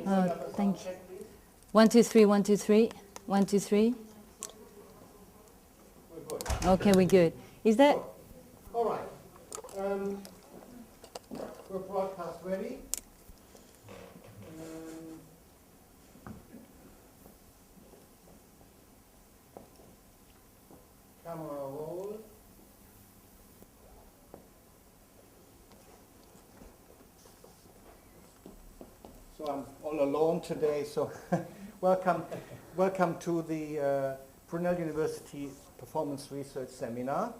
Thank you. 1, 2, 3, 1, 2, 3. 1, 2, 3. We're good. Okay, we're good. Is that... All right. We're broadcast ready. Camera roll. So I'm all alone today, so welcome to the Brunel University Performance Research Seminar,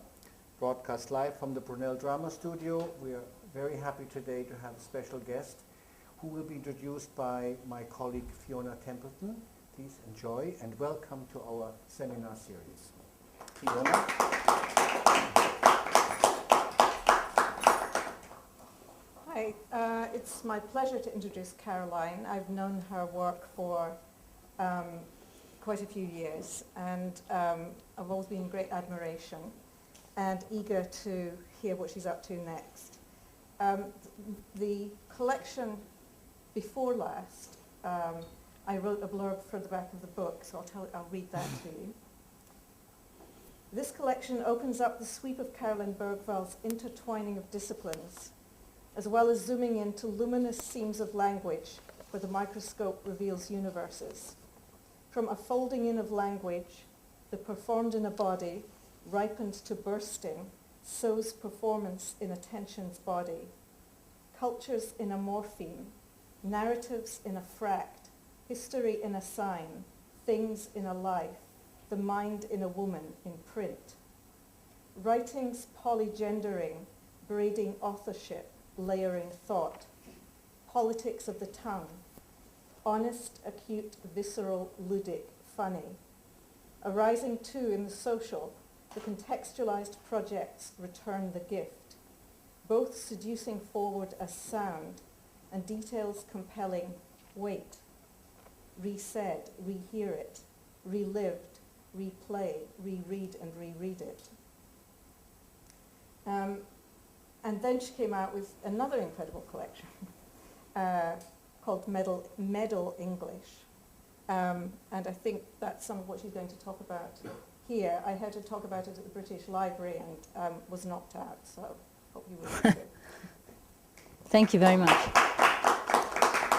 broadcast live from the Brunel Drama Studio. We are very happy today to have a special guest who will be introduced by my colleague Fiona Templeton. Please enjoy and welcome to our seminar series. Fiona. Hi, it's my pleasure to introduce Caroline. I've known her work for quite a few years, and I've always been in great admiration and eager to hear what she's up to next. The collection before last, I wrote a blurb for the back of the book, so I'll read that to you. This collection opens up the sweep of Caroline Bergvall's intertwining of disciplines, as well as zooming into luminous seams of language where the microscope reveals universes. From a folding in of language, the performed in a body, ripened to bursting, sows performance in attention's body. Cultures in a morpheme, narratives in a fract, history in a sign, things in a life, the mind in a woman in print. Writings polygendering, braiding authorship, layering thought, politics of the tongue, honest, acute, visceral, ludic, funny. Arising too in the social, the contextualized projects return the gift, both seducing forward as sound and details compelling wait, re-said, rehear it, relived, replay, reread and reread it. And then she came out with another incredible collection called Medal English. And I think that's some of what she's going to talk about here. I heard her talk about it at the British Library and was knocked out, so hope you will enjoy it. Thank you very much.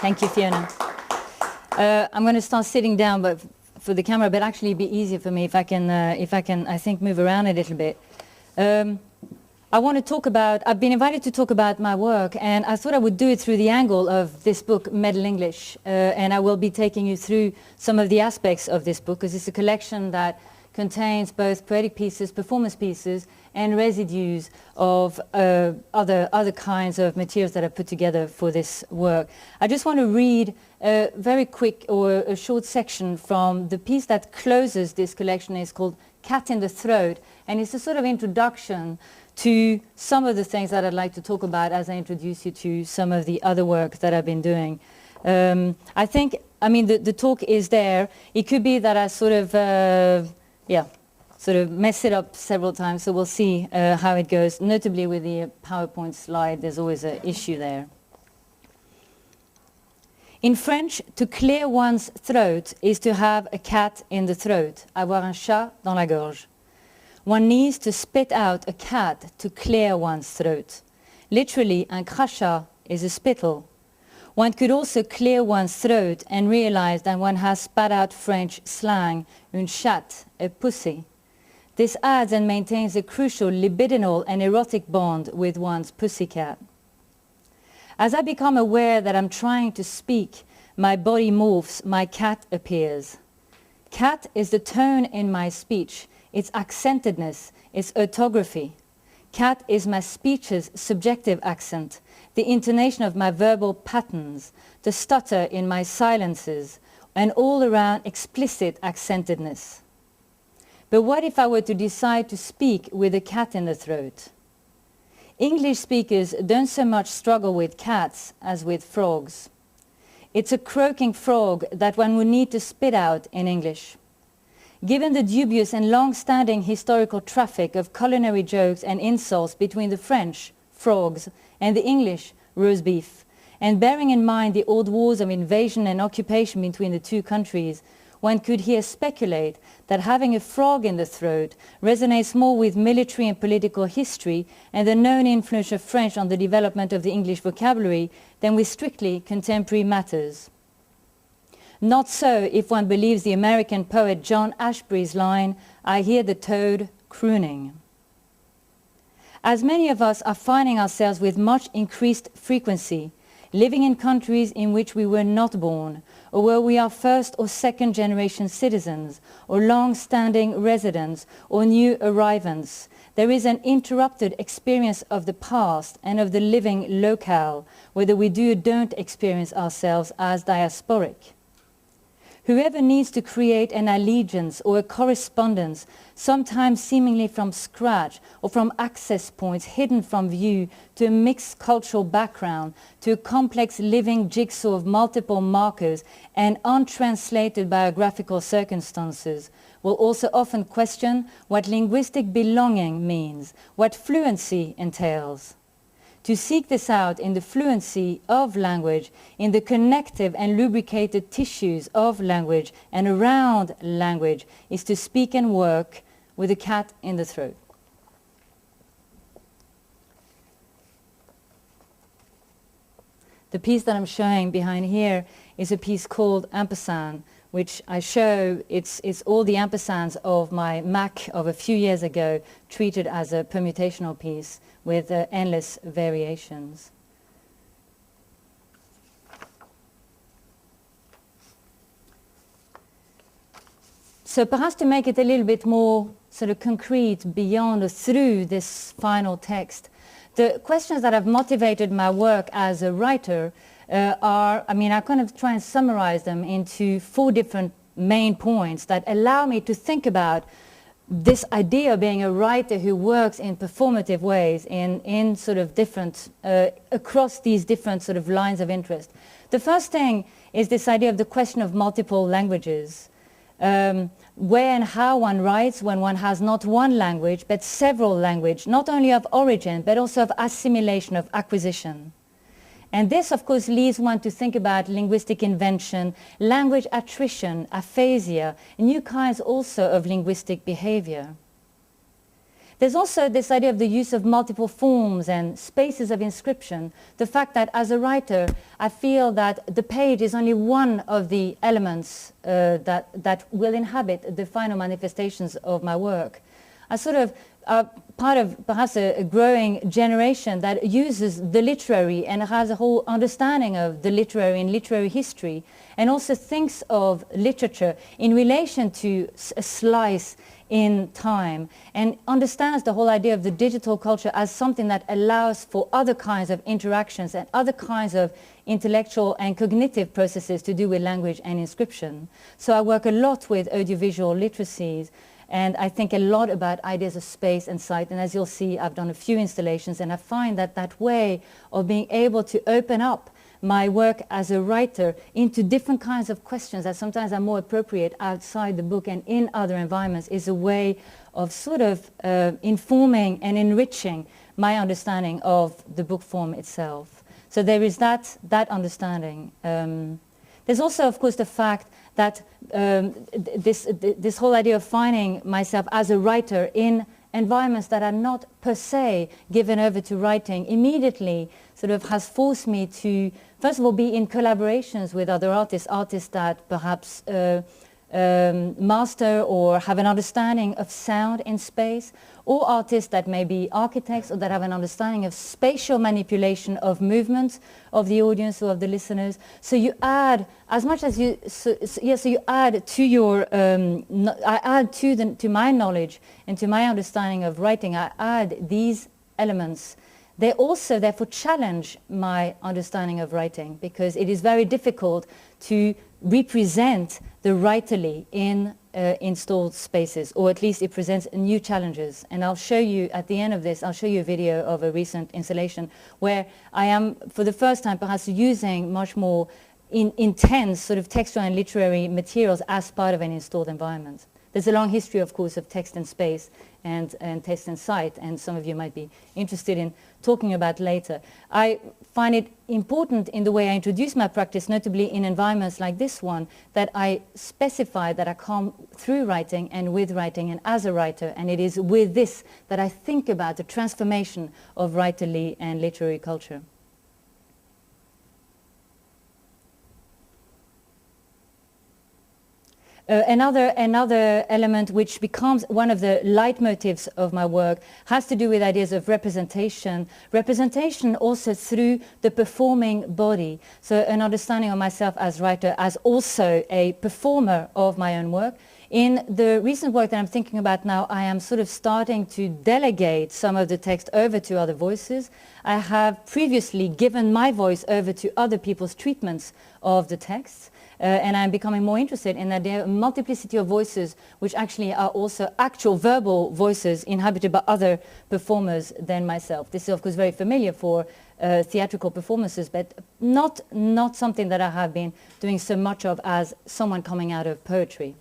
Thank you, Fiona. I'm going to start sitting down but for the camera, but actually it'd be easier for me if I can, I think, move around a little bit. I want to talk about, I've been invited to talk about my work, and I thought I would do it through the angle of this book, Medal English, and I will be taking you through some of the aspects of this book, because it's a collection that contains both poetic pieces, performance pieces, and residues of other kinds of materials that I put together for this work. I just want to read a very quick or a short section from the piece that closes this collection. It's called Cat in the Throat, and it's a sort of introduction to some of the things that I'd like to talk about as I introduce you to some of the other work that I've been doing. I think, the talk is there. It could be that I sort of mess it up several times, so we'll see how it goes. Notably with the PowerPoint slide, there's always an issue there. In French, to clear one's throat is to have a cat in the throat, avoir un chat dans la gorge. One needs to spit out a cat to clear one's throat. Literally, un crachat is a spittle. One could also clear one's throat and realize that one has spat out French slang, une chatte, a pussy. This adds and maintains a crucial libidinal and erotic bond with one's pussycat. As I become aware that I'm trying to speak, my body morphs, my cat appears. Cat is the tone in my speech, its accentedness, its orthography. Cat is my speech's subjective accent, the intonation of my verbal patterns, the stutter in my silences, and all-around explicit accentedness. But what if I were to decide to speak with a cat in the throat? English speakers don't so much struggle with cats as with frogs. It's a croaking frog that one would need to spit out in English. Given the dubious and long-standing historical traffic of culinary jokes and insults between the French, frogs, and the English, roast beef, And bearing in mind the old wars of invasion and occupation between the two countries, one could here speculate that having a frog in the throat resonates more with military and political history and the known influence of French on the development of the English vocabulary than with strictly contemporary matters. Not so if one believes the American poet John Ashbery's line, "I hear the toad crooning." As many of us are finding ourselves with much increased frequency, living in countries in which we were not born, or where we are first or second generation citizens, or long-standing residents, or new arrivants, there is an interrupted experience of the past and of the living locale, whether we do or don't experience ourselves as diasporic. Whoever needs to create an allegiance or a correspondence, sometimes seemingly from scratch or from access points hidden from view, to a mixed cultural background, to a complex living jigsaw of multiple markers and untranslated biographical circumstances, will also often question what linguistic belonging means, what fluency entails. To seek this out in the fluency of language, in the connective and lubricated tissues of language and around language, is to speak and work with a cat in the throat. The piece that I'm showing behind here is a piece called Ampersand, which I show, it's all the ampersands of my Mac of a few years ago, treated as a permutational piece with endless variations. So perhaps to make it a little bit more sort of concrete beyond or through this final text, the questions that have motivated my work as a writer I kind of try and summarize them into 4 different main points that allow me to think about this idea of being a writer who works in performative ways in sort of different, across these different sort of lines of interest. The first thing is this idea of the question of multiple languages. Where and how one writes when one has not one language but several languages, not only of origin but also of assimilation, of acquisition. And this, of course, leads one to think about linguistic invention, language attrition, aphasia, new kinds also of linguistic behavior. There's also this idea of the use of multiple forms and spaces of inscription, the fact that as a writer, I feel that the page is only one of the elements that will inhabit the final manifestations of my work. I sort of part of perhaps a growing generation that uses the literary and has a whole understanding of the literary and literary history, and also thinks of literature in relation to a slice in time, and understands the whole idea of the digital culture as something that allows for other kinds of interactions and other kinds of intellectual and cognitive processes to do with language and inscription. So I work a lot with audiovisual literacies, and I think a lot about ideas of space and sight. And as you'll see, I've done a few installations, and I find that that way of being able to open up my work as a writer into different kinds of questions that sometimes are more appropriate outside the book and in other environments is a way of sort of informing and enriching my understanding of the book form itself. So there is that understanding. There's also, of course, the fact that this whole idea of finding myself as a writer in environments that are not per se given over to writing immediately sort of has forced me to, first of all, be in collaborations with other artists that perhaps master or have an understanding of sound in space, or artists that may be architects or that have an understanding of spatial manipulation of movements of the audience or of the listeners. So you add, as much as you, so you add to your, I add to my knowledge and to my understanding of writing, I add these elements. They also therefore challenge my understanding of writing, because it is very difficult to represent the writerly in installed spaces, or at least it presents new challenges. And I'll show you at the end of this, I'll show you a video of a recent installation where I am for the first time perhaps using much more intense sort of textual and literary materials as part of an installed environment. There's a long history, of course, of text and space and text and sight, and some of you might be interested in talking about later. I find it important in the way I introduce my practice, notably in environments like this one, that I specify that I come through writing and with writing and as a writer, and it is with this that I think about the transformation of writerly and literary culture. Another element which becomes one of the leitmotifs of my work has to do with ideas of representation. Representation also through the performing body. So an understanding of myself as writer, as also a performer of my own work. In the recent work that I'm thinking about now, I am sort of starting to delegate some of the text over to other voices. I have previously given my voice over to other people's treatments of the texts. And I'm becoming more interested in that there are a multiplicity of voices which actually are also actual verbal voices inhabited by other performers than myself. This is of course very familiar for theatrical performances, but not something that I have been doing so much of as someone coming out of poetry.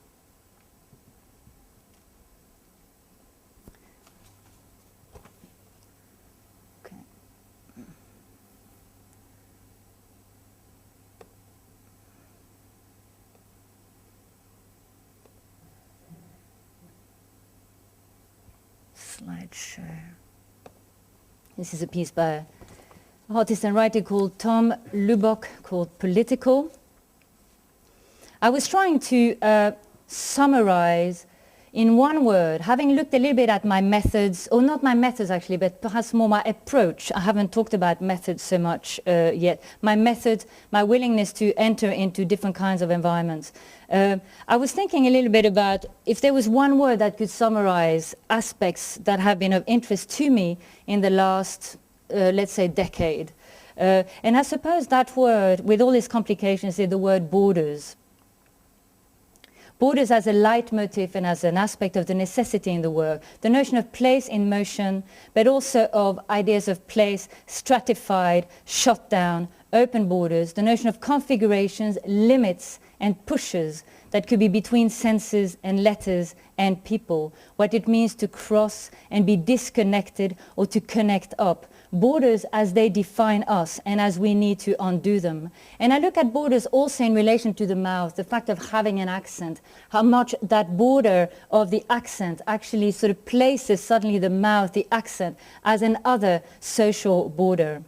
Slideshow. This is a piece by an artist and writer called Tom Lubbock called Political. I was trying to summarize in one word, having looked a little bit at my methods, or not my methods actually, but perhaps more my approach. I haven't talked about methods so much yet. My method, my willingness to enter into different kinds of environments. I was thinking a little bit about if there was one word that could summarize aspects that have been of interest to me in the last, let's say, decade. And I suppose that word, with all its complications, is the word borders. Borders as a leitmotif and as an aspect of the necessity in the work, the notion of place in motion, but also of ideas of place stratified, shut down, open borders, the notion of configurations, limits and pushes that could be between senses and letters and people, what it means to cross and be disconnected or to connect up. Borders as they define us and as we need to undo them. And I look at borders also in relation to the mouth, the fact of having an accent, how much that border of the accent actually sort of places suddenly the mouth, the accent, as an other social border.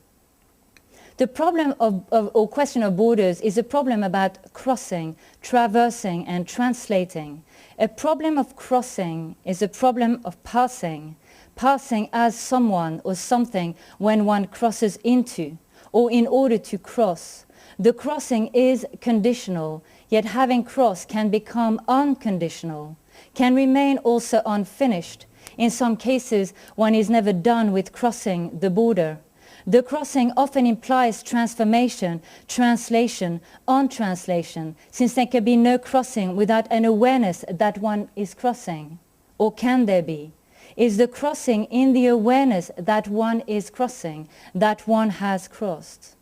The problem or question of borders is a problem about crossing, traversing and translating. A problem of crossing is a problem of passing. Passing as someone or something when one crosses into or in order to cross. The crossing is conditional, yet having crossed can become unconditional, can remain also unfinished. In some cases, one is never done with crossing the border. The crossing often implies transformation, translation, untranslation, since there can be no crossing without an awareness that one is crossing. Or can there be? Is the crossing in the awareness that one is crossing, that one has crossed?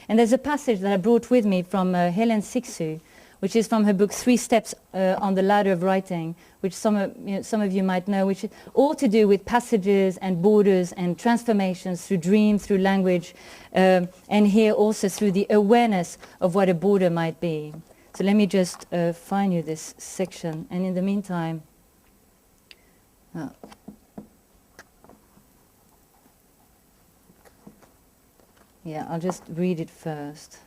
And there's a passage that I brought with me from Helen Sixu, which is from her book 3 Steps on the Ladder of Writing, which some of you might know, which is all to do with passages and borders and transformations through dream, through language, and here also through the awareness of what a border might be. So let me just find you this section, and in the meantime, yeah, I'll just read it first.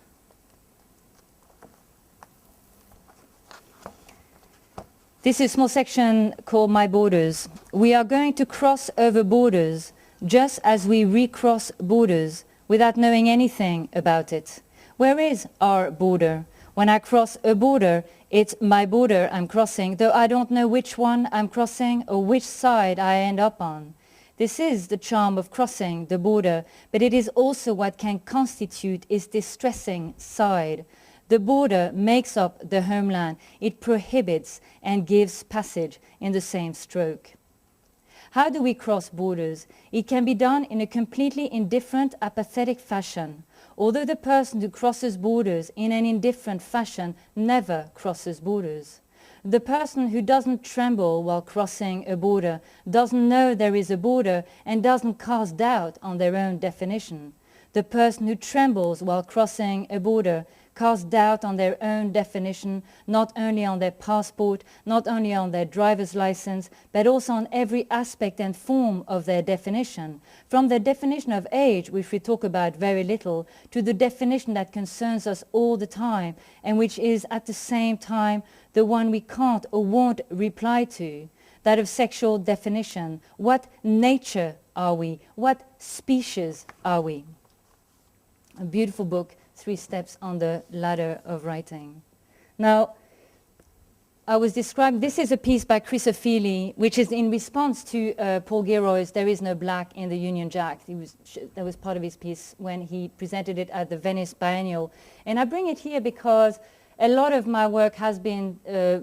This is a small section called My Borders. We are going to cross over borders just as we recross borders without knowing anything about it. Where is our border? When I cross a border, it's my border I'm crossing, though I don't know which one I'm crossing or which side I end up on. This is the charm of crossing the border, but it is also what can constitute its distressing side. The border makes up the homeland. It prohibits and gives passage in the same stroke. How do we cross borders? It can be done in a completely indifferent, apathetic fashion. Although the person who crosses borders in an indifferent fashion never crosses borders. The person who doesn't tremble while crossing a border doesn't know there is a border and doesn't cast doubt on their own definition. The person who trembles while crossing a border casts doubt on their own definition, not only on their passport, not only on their driver's license, but also on every aspect and form of their definition. From the definition of age, which we talk about very little, to the definition that concerns us all the time, and which is at the same time the one we can't or won't reply to, that of sexual definition. What nature are we? What species are we? A beautiful book, 3 Steps on the Ladder of Writing. Now, I was describing, this is a piece by Chris O'Feely, which is in response to Paul Gilroy's There Is No Black in the Union Jack. That was part of his piece when he presented it at the Venice Biennial. And I bring it here because a lot of my work has been,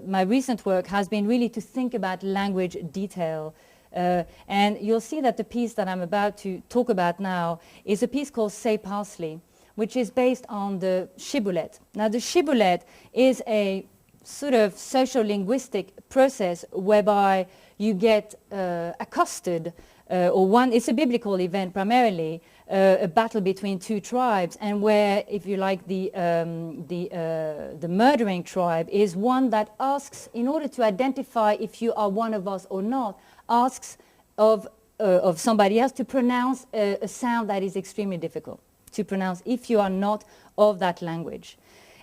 my recent work has been really to think about language detail. And you'll see that the piece that I'm about to talk about now is a piece called Say Parsley, which is based on the shibboleth. Now, the shibboleth is a sort of social-linguistic process whereby you get accosted, it's a biblical event primarily, a battle between 2 tribes, and where, if you like, the murdering tribe is one that asks, in order to identify if you are one of us or not, asks of somebody else to pronounce a sound that is extremely difficult to pronounce if you are not of that language.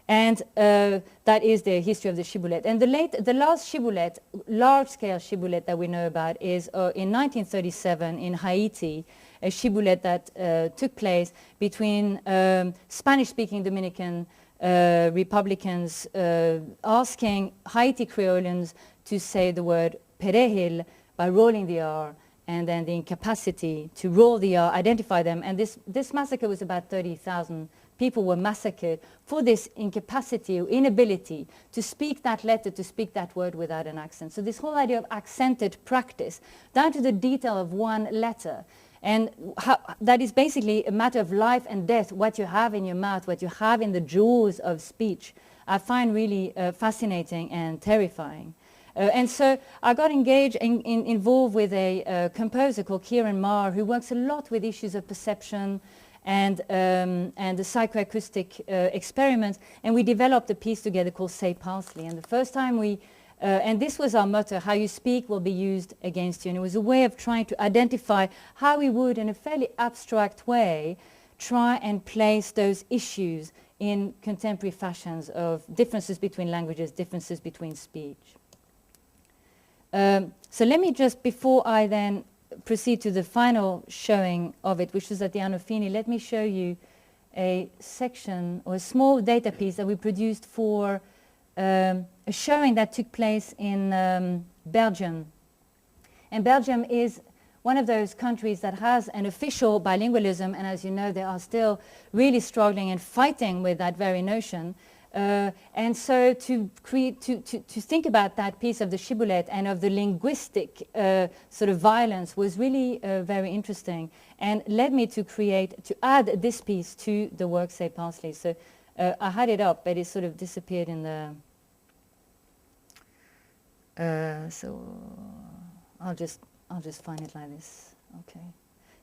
And that is the history of the shibboleth. And the last shibboleth, large-scale shibboleth that we know about is in 1937 in Haiti, a shibboleth that took place between Spanish-speaking Dominican Republicans asking Haiti Creolians to say the word perejil by rolling the R, and then the incapacity to roll the R, identify them. And this massacre was about 30,000 people were massacred for this incapacity or inability to speak that letter, to speak that word without an accent. So this whole idea of accented practice, down to the detail of one letter, and that is basically a matter of life and death, what you have in your mouth, what you have in the jaws of speech, I find really fascinating and terrifying. And so I got engaged, involved with a composer called Kieran Marr, who works a lot with issues of perception and the psychoacoustic experiments, and we developed a piece together called Say Parsley. And the first time and this was our motto, how you speak will be used against you. And it was a way of trying to identify how we would, in a fairly abstract way, try and place those issues in contemporary fashions of differences between languages, differences between speech. So let me just, before I then proceed to the final showing of it, which is at the Anno Fini, let me show you a section or a small data piece that we produced for a showing that took place in Belgium. And Belgium is one of those countries that has an official bilingualism, and as you know, they are still really struggling and fighting with that very notion. And so to think about that piece of the shibboleth and of the linguistic sort of violence was really very interesting, and led me to add this piece to the work Say Parsley. So I had it up, but it sort of disappeared in the. So I'll just find it like this. Okay,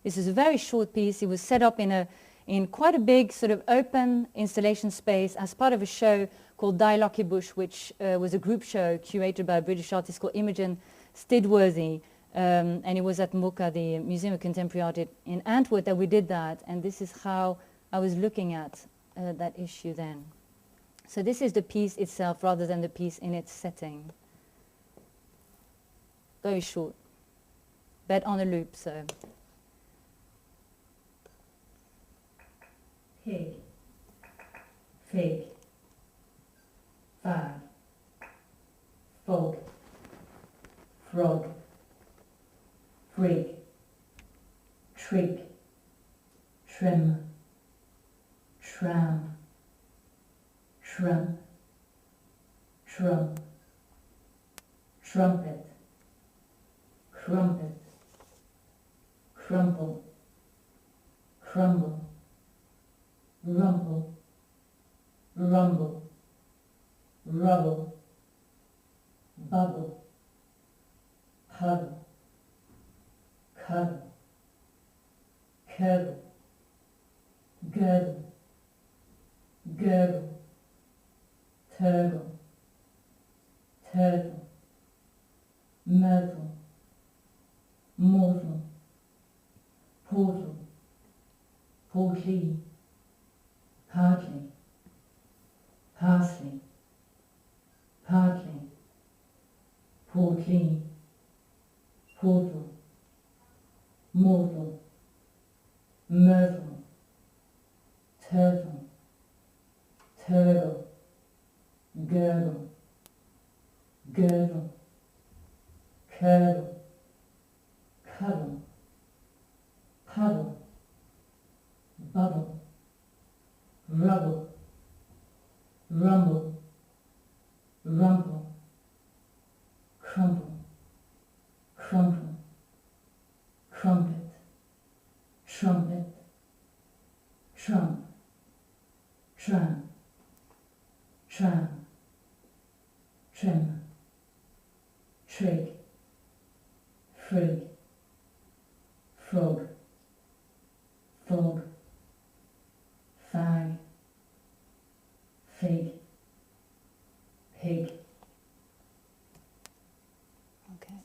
this is a very short piece. It was set up in quite a big sort of open installation space as part of a show called Dialogue Bush, which was a group show curated by a British artist called Imogen Stidworthy, and it was at MOCA, the Museum of Contemporary Art in Antwerp, that we did that, and this is how I was looking at that issue then. So this is the piece itself rather than the piece in its setting. Very short, but on a loop, so. Pig, fig, fag, fog, frog, frig, trig, trim, tram, trum, trum, trumpet, crumpet, crumple, crumble, rumble, rumble, rubble, bubble, huddle, cuddle, curdle, girdle, gurgle, turgle, turtle, myrtle, mortal, portal, portly, partly, parsley, partly, portly, portal, mortal, myrtle, turtle, turtle, girdle, girdle, curdle, cuddle, puddle, bubble, rubble, rumble, rumple, crumple, crumple, crumpet, trumpet, trump, tram, tram, trim, trig, frig, frog, fog, fag, fig, pig. Okay.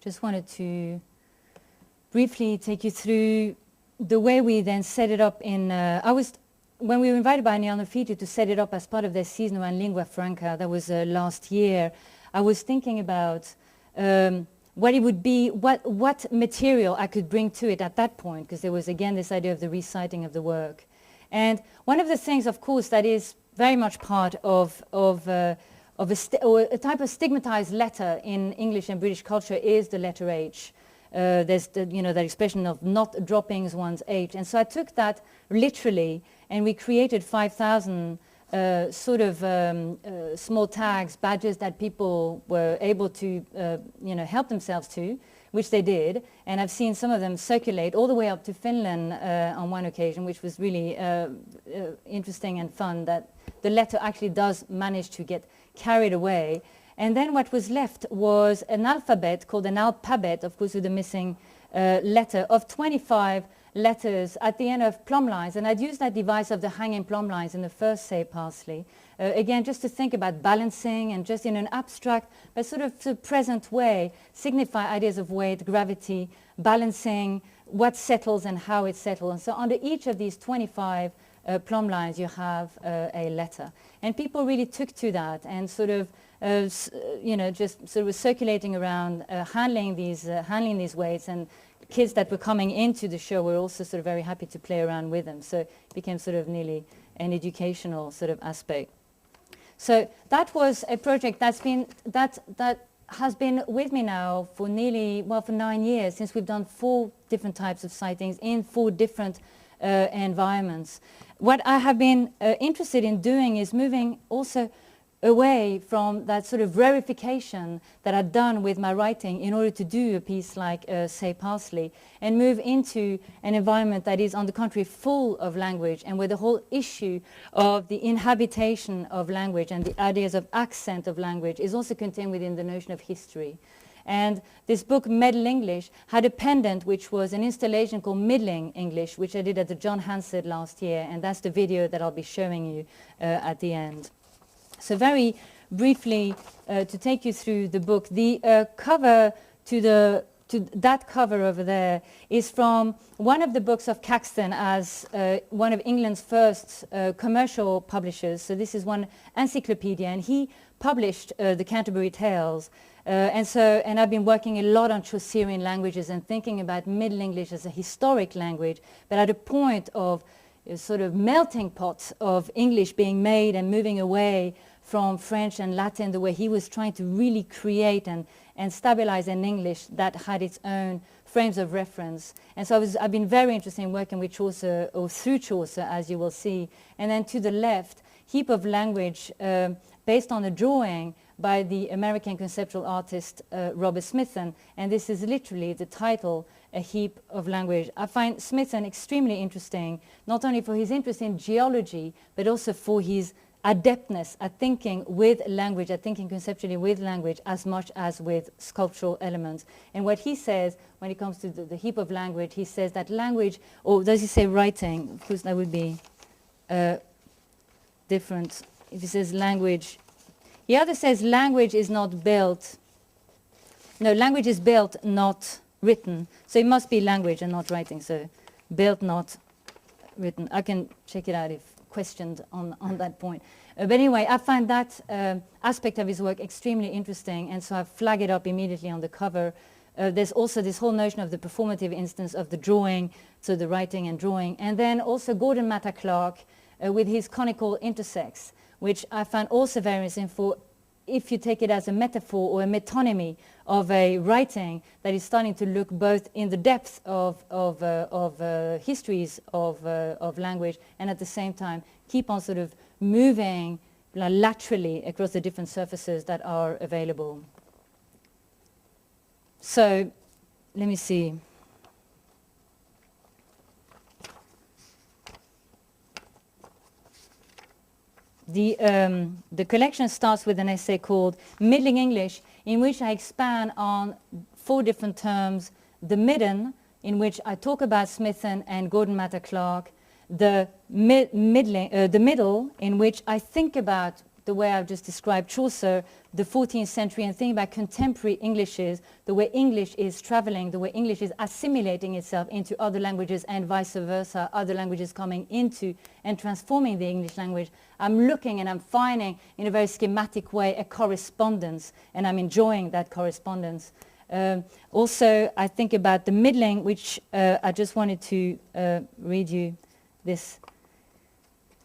Just wanted to briefly take you through the way we then set it up in, when we were invited by Neon Fiji to set it up as part of their season in Lingua Franca, that was last year, I was thinking about what it would be, what material I could bring to it at that point, because there was again this idea of the reciting of the work. And one of the things, of course, that is very much part of a type of stigmatized letter in English and British culture is the letter H. There's that expression of not dropping one's H. And so I took that literally, and we created 5,000 small tags, badges that people were able to help themselves to, which they did. And I've seen some of them circulate all the way up to Finland on one occasion, which was really interesting and fun, that the letter actually does manage to get carried away. And then what was left was an alphabet called an alphabet, of course with a missing letter, of 25 letters at the end of plumb lines. And I'd used that device of the hanging plumb lines in the first Say Parsley. Again, just to think about balancing and just in an abstract but sort of present way, signify ideas of weight, gravity, balancing, what settles and how it settles. And so under each of these 25 plumb lines you have a letter. And people really took to that and sort of just sort of circulating around, handling these weights, and kids that were coming into the show were also sort of very happy to play around with them. So it became sort of nearly an educational sort of aspect. So that was a project that has been with me now for for 9 years, since we've done 4 different types of sightings in 4 different environments. What I have been interested in doing is moving also away from that sort of rarefication that I'd done with my writing in order to do a piece like Say Parsley, and move into an environment that is, on the contrary, full of language, and where the whole issue of the inhabitation of language and the ideas of accent of language is also contained within the notion of history. And this book, Middle English, had a pendant which was an installation called Middling English, which I did at the John Hansard last year, and that's the video that I'll be showing you at the end. So very briefly, to take you through the book, the cover to that cover over there is from one of the books of Caxton, as one of England's first commercial publishers. So this is one encyclopedia, and he published the Canterbury Tales. And I've been working a lot on Chaucerian languages and thinking about Middle English as a historic language, but at a point of sort of melting pot of English being made and moving away from French and Latin, the way he was trying to really create and stabilize an English that had its own frames of reference. And so I've been very interested in working with Chaucer, or through Chaucer, as you will see. And then to the left, heap of language based on a drawing by the American conceptual artist Robert Smithson, and this is literally the title, A Heap of Language. I find Smithson extremely interesting, not only for his interest in geology, but also for his adeptness at thinking with language, at thinking conceptually with language as much as with sculptural elements. And what he says when it comes to the heap of language, he says that language, or does he say writing? Because that would be different. If he says language, he either says language is not built, no, language is built, not written. So it must be language and not writing. So built, not written. I can check it out if questioned on that point. But anyway, I find that aspect of his work extremely interesting, and so I flag it up immediately on the cover. There's also this whole notion of the performative instance of the drawing, so the writing and drawing, and then also Gordon Matta Clark with his conical intersects, which I find also very interesting for if you take it as a metaphor or a metonymy of a writing that is starting to look both in the depth of histories of language, and at the same time keep on sort of moving laterally across the different surfaces that are available. So let me see. The collection starts with an essay called Middling English, in which I expand on 4 different terms: the midden, in which I talk about Smithson and Gordon Matta Clark; the middle, in which I think about the way I've just described Chaucer, the 14th century, and think about contemporary Englishes, the way English is traveling, the way English is assimilating itself into other languages and vice versa, other languages coming into and transforming the English language. I'm looking and I'm finding in a very schematic way a correspondence, and I'm enjoying that correspondence. Also, I think about the middling, which I just wanted to read you this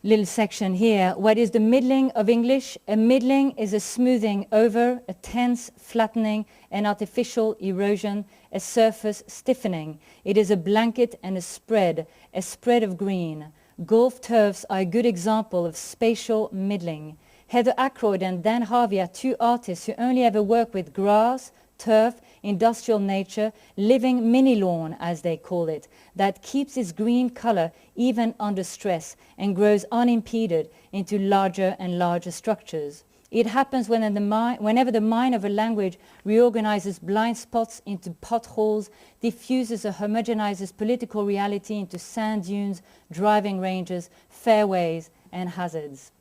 little section here. What is the middling of English? A middling is a smoothing over, a tense flattening, an artificial erosion, a surface stiffening. It is a blanket and a spread of green. Golf turfs are a good example of spatial middling. Heather Ackroyd and Dan Harvey are 2 artists who only ever work with grass, turf, industrial nature, living mini-lawn, as they call it, that keeps its green color even under stress and grows unimpeded into larger and larger structures. It happens whenever the mind of a language reorganizes blind spots into potholes, diffuses or homogenizes political reality into sand dunes, driving ranges, fairways, and hazards.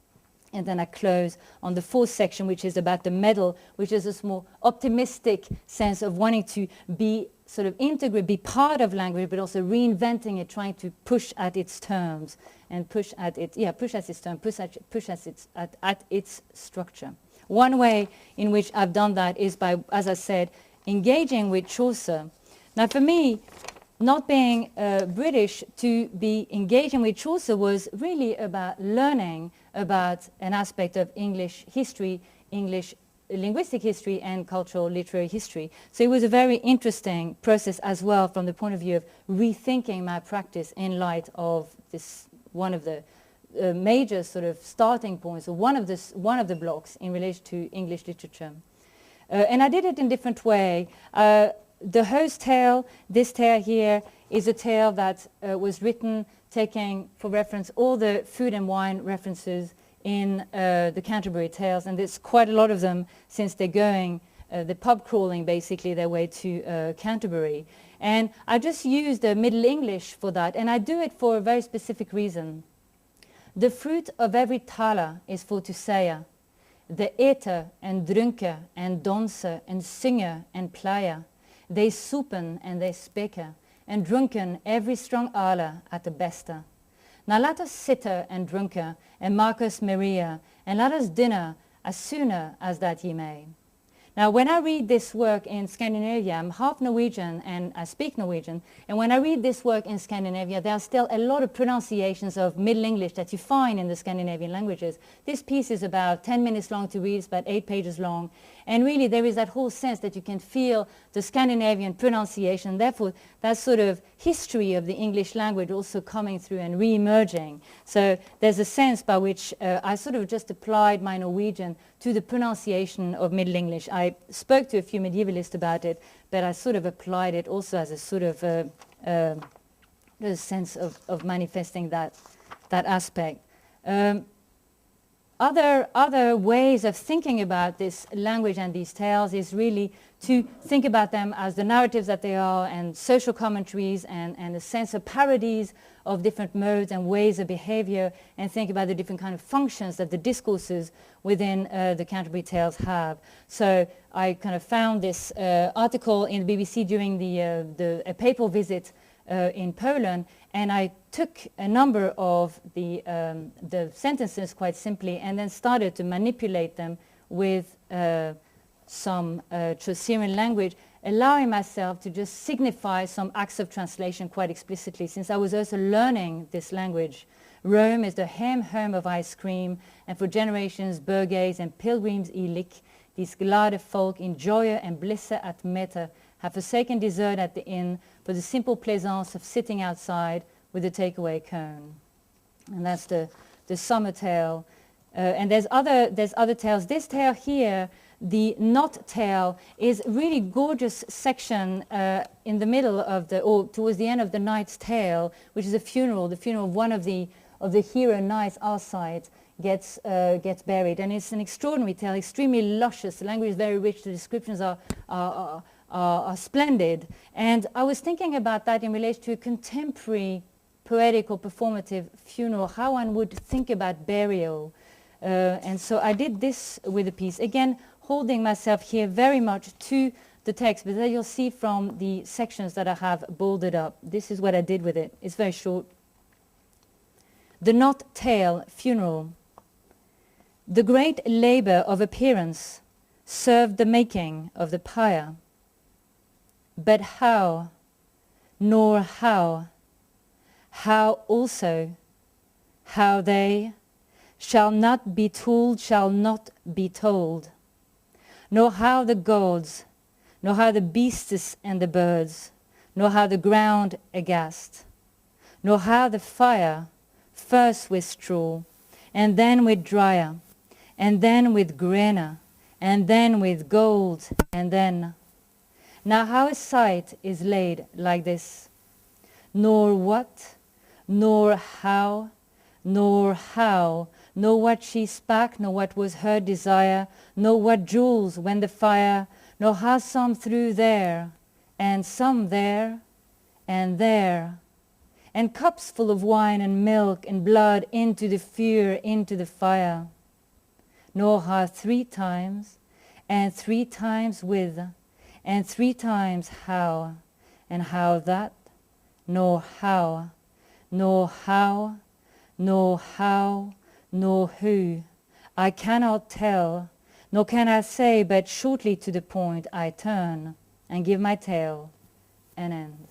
And then I close on the 4th section, which is about the medal, which is a more optimistic sense of wanting to be sort of integrate, be part of language, but also reinventing it, trying to push at its terms and push at its structure. One way in which I've done that is by, as I said, engaging with Chaucer. Now, for me, not being British, to be engaging with Chaucer was really about learning about an aspect of English history, English linguistic history, and cultural literary history. So it was a very interesting process as well from the point of view of rethinking my practice in light of this, one of the major sort of starting points, or one of the blocks in relation to English literature. And I did it in a different way. The host tale, this tale here, is a tale that was written taking for reference all the food and wine references in the Canterbury Tales, and there's quite a lot of them since they're going, the pub crawling basically their way to Canterbury. And I just use the Middle English for that, and I do it for a very specific reason. The fruit of every tala is for to say. De eter en drunken en dansen en zingen en playa. They soupen and they speke, and drunken every strong ale at the beste. Now let us sitter and drunken, and Marcus Maria, and let us dinner as sooner as that ye may. Now when I read this work in Scandinavia, I'm half Norwegian and I speak Norwegian, and when I read this work in Scandinavia, there are still a lot of pronunciations of Middle English that you find in the Scandinavian languages. This piece is about 10 minutes long to read, it's about 8 pages long, And really there is that whole sense that you can feel the Scandinavian pronunciation, therefore that sort of history of the English language also coming through and re-emerging. So there's a sense by which I sort of just applied my Norwegian to the pronunciation of Middle English. I spoke to a few medievalists about it, but I sort of applied it also as a sort of a sense of manifesting that aspect. Other ways of thinking about this language and these tales is really to think about them as the narratives that they are, and social commentaries, and a sense of parodies of different modes and ways of behavior, and think about the different kind of functions that the discourses within the Canterbury Tales have. So I kind of found this article in the BBC during a papal visit in Poland, and I took a number of the sentences quite simply and then started to manipulate them with some Chaucerian language, allowing myself to just signify some acts of translation quite explicitly, since I was also learning this language. Rome is the home of ice cream, and for generations burghers and pilgrims lik, these glade folk in joy and blisse at mette, have forsaken dessert at the inn for the simple plaisance of sitting outside with a takeaway cone. And that's the summer tale. And there's other tales. This tale here, the Not tale, is a really gorgeous section in the middle of or towards the end of the Knight's Tale, which is the funeral of one of the hero knights, Arcite, gets buried. And it's an extraordinary tale, extremely luscious. The language is very rich. The descriptions are splendid. And I was thinking about that in relation to a contemporary poetic or performative funeral, how one would think about burial. And so I did this with a piece, again holding myself here very much to the text, but then you'll see from the sections that I have bolded up. This is what I did with it. It's very short. The Not Tale Funeral. The great labor of appearance served the making of the pyre. But how, nor how also, how they shall not be told, shall not be told, nor how the gods, nor how the beasts and the birds, nor how the ground aghast, nor how the fire, first with straw, and then with drier, and then with grainer, and then with gold, and then. Now how a sight is laid like this, nor what, nor how, nor what she spake, nor what was her desire, nor what jewels when the fire, nor how some threw there, and some there, and there, and cups full of wine and milk and blood into the fire, into the fire, nor how 3 times, and 3 times with, and 3 times how, and how that, nor how, nor how, nor how, nor who, I cannot tell, nor can I say, but shortly to the point I turn and give my tale an end.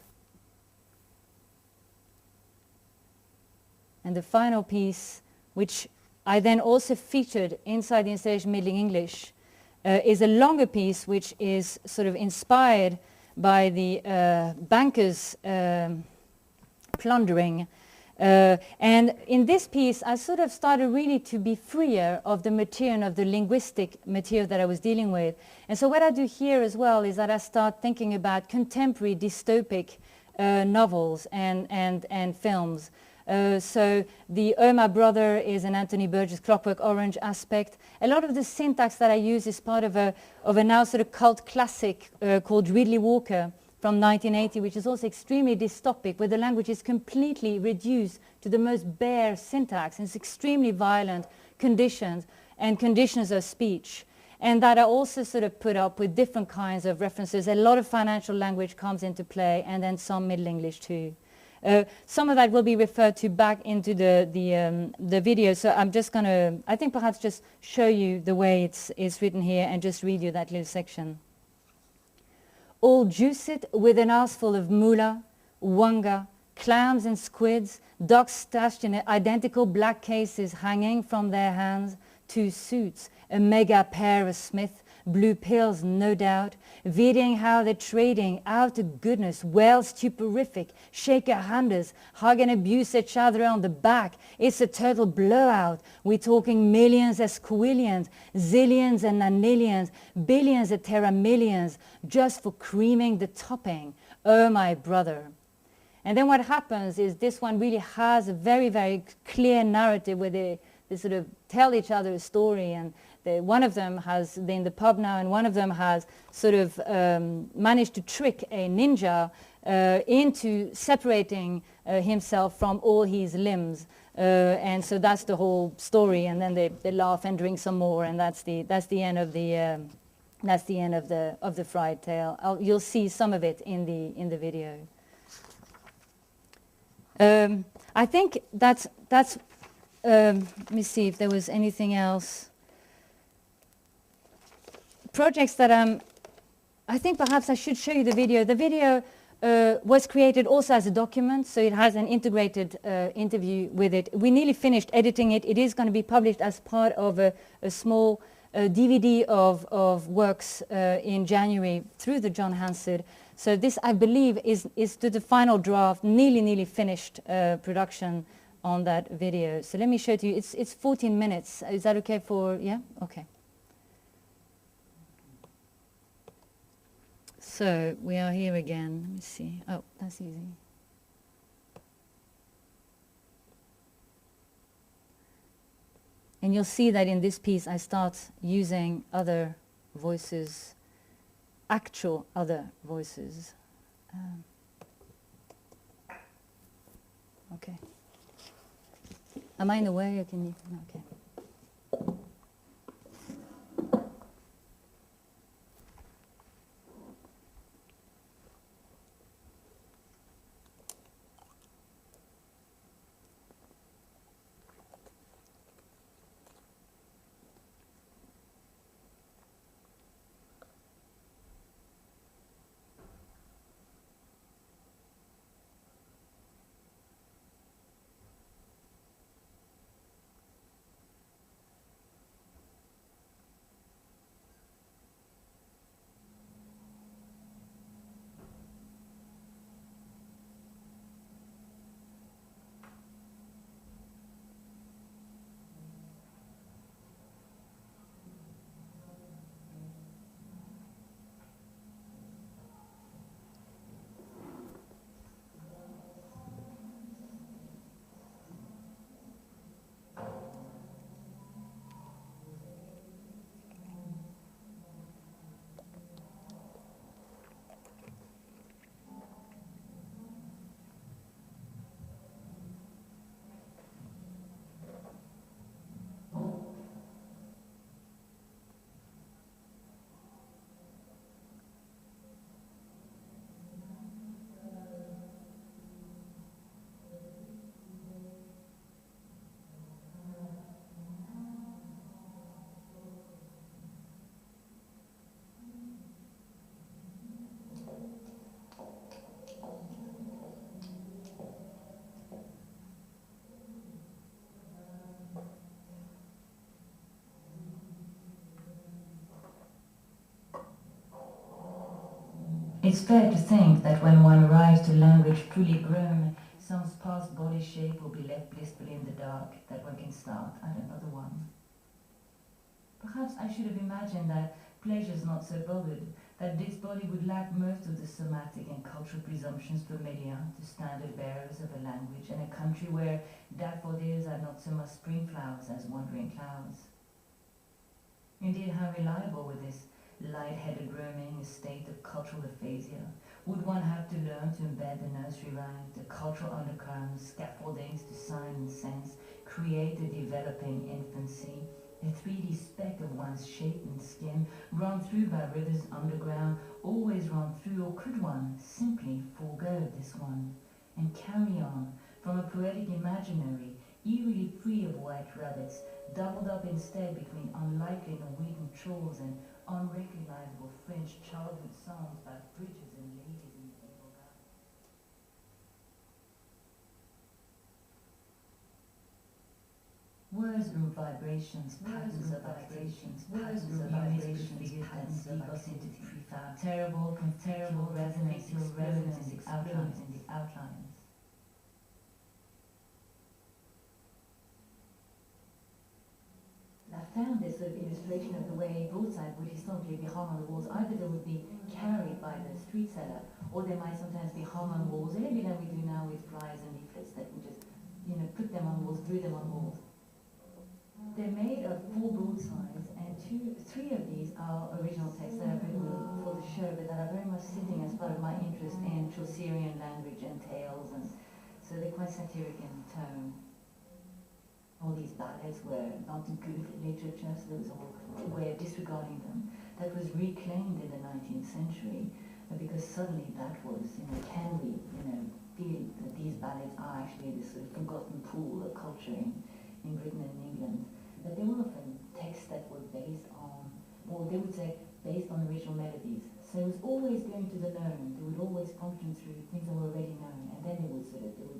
And the final piece, which I then also featured inside the installation Middle English, is a longer piece which is sort of inspired by the bankers' plundering. And in this piece, I sort of started really to be freer of the material, of the linguistic material that I was dealing with. And so what I do here as well is that I start thinking about contemporary dystopic novels and films. So the My Brother is an Anthony Burgess Clockwork Orange aspect. A lot of the syntax that I use is part of a now sort of cult classic called Ridley Walker from 1980, which is also extremely dystopic, where the language is completely reduced to the most bare syntax, and it's extremely violent conditions and conditions of speech. And that I also sort of put up with different kinds of references. A lot of financial language comes into play, and then some Middle English too. Some of that will be referred to back into the video, so I'm just going to, I think perhaps just show you the way it's written here and just read you that little section. All juiced with an armful of moolah, wonga, clams and squids, ducks stashed in identical black cases hanging from their hands, 2 suits, a mega pair of Smith, blue pills, no doubt, videoing how they're trading out to goodness, well stuporific, shaker-handers, hug and abuse each other on the back. It's a total blowout. We're talking millions as squillions, zillions and nanillions, billions and teramillions, just for creaming the topping. Oh, my brother. And then what happens is this one really has a very, very clear narrative where they sort of tell each other a story, and one of them has, they're in the pub now, and one of them has sort of managed to trick a ninja into separating himself from all his limbs. And so that's the whole story, and then they laugh and drink some more, and that's the end of the fried tale. You'll see some of it in the video. I think that's let me see if there was anything else. Projects that I think perhaps I should show you the video. The video was created also as a document, so it has an integrated interview with it. We nearly finished editing it. It is going to be published as part of a small DVD of works in January through the John Hansard. So this, I believe, is to the final draft, nearly finished production on that video. So let me show it to you. It's 14 minutes. Is that okay for, yeah? Okay. So we are here again. Let me see. Oh, that's easy. And you'll see that in this piece I start using other voices, actual other voices. Okay. Am I in the way, or can you? No, okay. It's fair to think that when one arrives to language truly grown, some sparse body shape will be left blissfully in the dark, that one can start at another one. Perhaps I should have imagined that pleasure's not so bothered, that this body would lack most of the somatic and cultural presumptions familiar to standard bearers of a language and a country where daffodils are not so much spring flowers as wandering clouds. Indeed, how reliable with this light-headed roaming, a state of cultural aphasia, would one have to learn to embed the nursery rhymes, the cultural undercurrents, scaffoldings to sign and sense, create a developing infancy, a 3D speck of one's shape and skin, run through by rivers underground, always run through, or could one simply forego this one, and carry on from a poetic imaginary, eerily free of white rabbits, doubled up instead between unlikely Norwegian trolls and unrecognizable French childhood songs about bridges and ladies in medieval gardens. Words group vibrations, patterns of vibrations, patterns of vibrations, patterns of activity to be found. Terrible resonance in the outlines. I found this sort of illustration of the way broadside would historically be hung on the walls. Either they would be carried by the street seller, or they might sometimes be hung on walls, a little bit like we do now with flyers and leaflets, that we just, put them on walls, glue them on walls. They're made of 4 broadsides, and 3 of these are original texts that I've written for the show, but that are very much sitting as part of my interest in Chaucerian language and tales, and so they're quite satiric in tone. All these ballads were not good literature, so there was a way of disregarding them. That was reclaimed in the 19th century, because suddenly that was, can we, feel that these ballads are actually this sort of forgotten pool of culture in Britain and England. But they were often texts that were based on, or they would say, based on original melodies. So it was always going to the known. They would always function through things that were already known, and then there would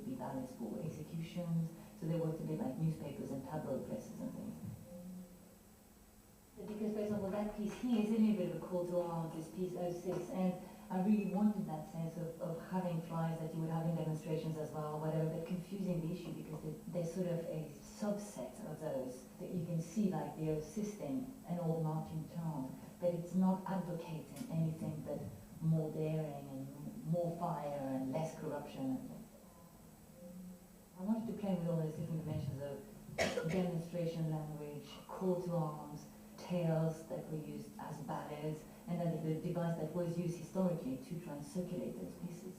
be ballads for executions. So they worked a bit like newspapers and tabloid presses and things. Because, for example, that piece here is a little bit of a call to arms, this piece 06, and I really wanted that sense of having flyers that you would have in demonstrations as well, or whatever, but confusing the issue because they're sort of a subset of those that you can see, like they're assisting an old marching chant, but it's not advocating anything but more daring and more fire and less corruption. I wanted to play with all those different dimensions of demonstration language, call to arms, tales that were used as ballads, and then the device that was used historically to try and circulate those pieces.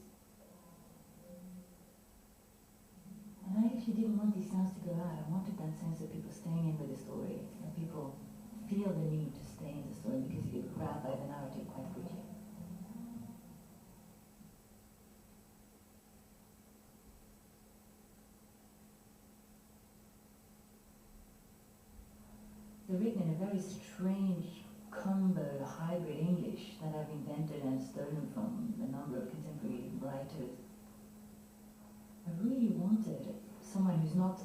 And I actually didn't want these sounds to go out. I wanted that sense of people staying in with the story, that people feel the need to stay in the story because you get grabbed by the narrative quite quickly. They're written in a very strange, combo, hybrid English that I've invented and stolen from a number of contemporary writers. I really wanted someone who's not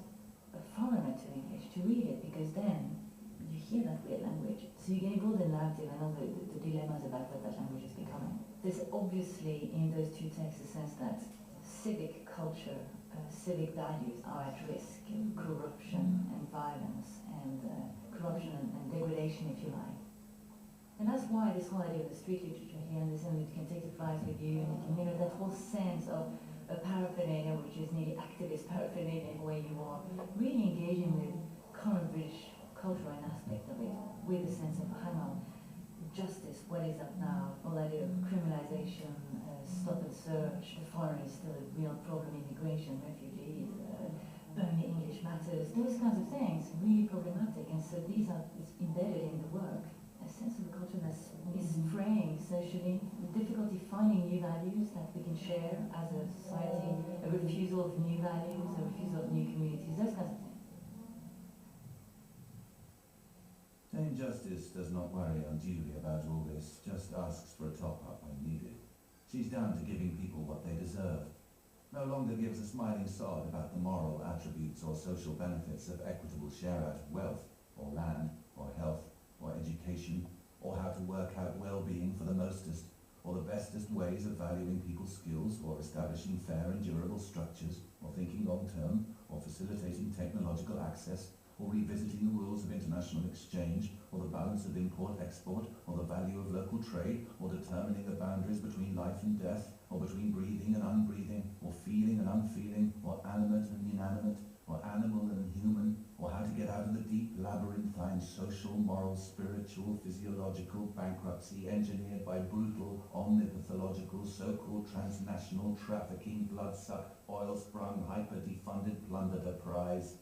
a foreigner to English to read it, because then you hear that weird language. So you get all the narrative and all the dilemmas about what that language is becoming. There's obviously in those 2 texts a sense that civic culture, civic values are at risk, corruption and violence, and corruption and degradation, if you like. And that's why this whole idea of the street literature here, and this, and you can take the flyers with you, and you can, that whole sense of a paraphernalia, which is nearly activist paraphernalia, where you are really engaging with current British culture and aspect of it, with a sense of, hang on, justice, what is up now, all that idea of criminalization, stop and search, the foreign is still a real problem, immigration, refugees, only English matters, those kinds of things, really problematic. And so these are embedded in the work, a sense of a culture that is fraying socially, the difficulty finding new values that we can share as a society, a refusal of new values, a refusal of new communities, those kinds of things. Dame Justice does not worry unduly about all this, just asks for a top-up when needed. She's down to giving people what they deserve. No longer gives a smiling sod about the moral attributes or social benefits of equitable share out of wealth, or land, or health, or education, or how to work out well-being for the mostest, or the bestest ways of valuing people's skills, or establishing fair and durable structures, or thinking long-term, or facilitating technological access, or revisiting the rules of international exchange, or the balance of import-export, or the value of local trade, or determining the boundaries between life and death, or between breathing and unbreathing, or feeling and unfeeling, or animate and inanimate, or animal and human, or how to get out of the deep labyrinthine social, moral, spiritual, physiological bankruptcy engineered by brutal, omnipathological, so-called transnational trafficking, blood-sucked, oil-sprung, hyper-defunded plundered prize.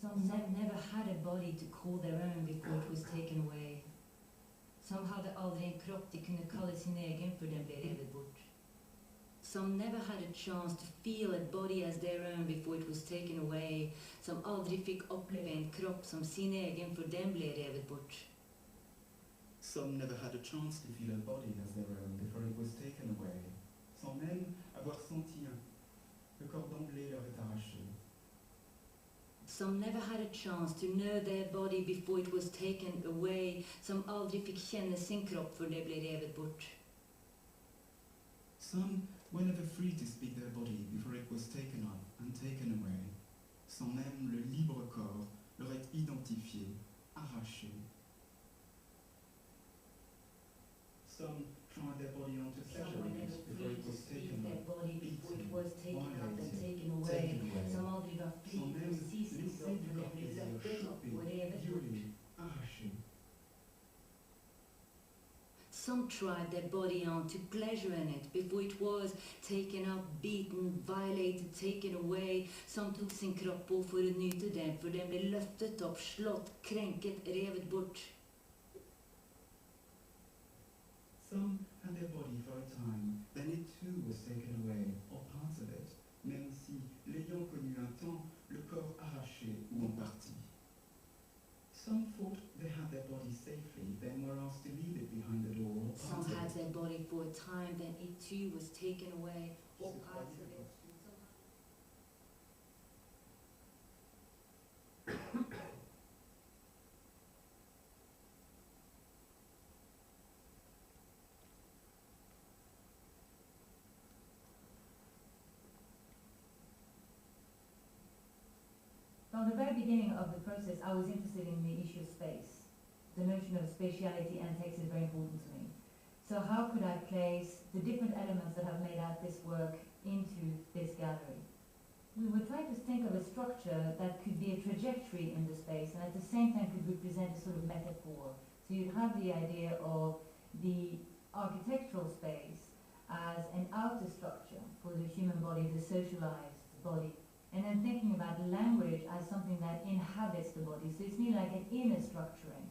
Some never had a body to call their own before it was taken away. Some hadde aldri en kropp de kunne kalle sin egen før den ble revet bort. Some never had a chance to feel a body as their own before it was taken away. Som aldrig fick uppleva en kropp som sin egen för den blev revet bort. Some never had a chance to feel a body as their own before it was taken away, sans même avoir senti un. Le corps d'emblée leur est arraché. Some never had a chance to know their body before it was taken away. Som aldrig fick känna sin kropp för det blev revet bort. Some were never free to speak their body before it was taken up and taken away, sans même le libre corps leur est identifié, arraché. Some tried their body onto pleasuring it before it was taken their up, body before it was taken up and violated, taken away. taken away. Som aldrig var fri Sans même precis laisser som du för corps det blev plaisir, löftet upp chopé, och revet bort. violé, arraché. Some tried their body on to pleasure in it before it was taken up, beaten, violated, taken away. Som tog sin kropp på för att nyta den, för den blev löftet upp, slått, kränket, revet bort. Some had their body for a time, then it too was taken away, or parts of it, même si, l'ayant connu un temps, le corps arraché ou en partie. Some thought they had their body safely, then were asked to leave it behind the door, or Some parts of had it. their body for a time, then it too was taken away, or C'est parts pas of it. From the very beginning of the process, I was interested in the issue of space. The notion of spatiality and text is very important to me. So how could I place the different elements that have made out this work into this gallery? We were trying to think of a structure that could be a trajectory in the space and at the same time could represent a sort of metaphor. So you'd have the idea of the architectural space as an outer structure for the human body, the socialized body, and then thinking about language as something that inhabits the body. So it's nearly like an inner structuring.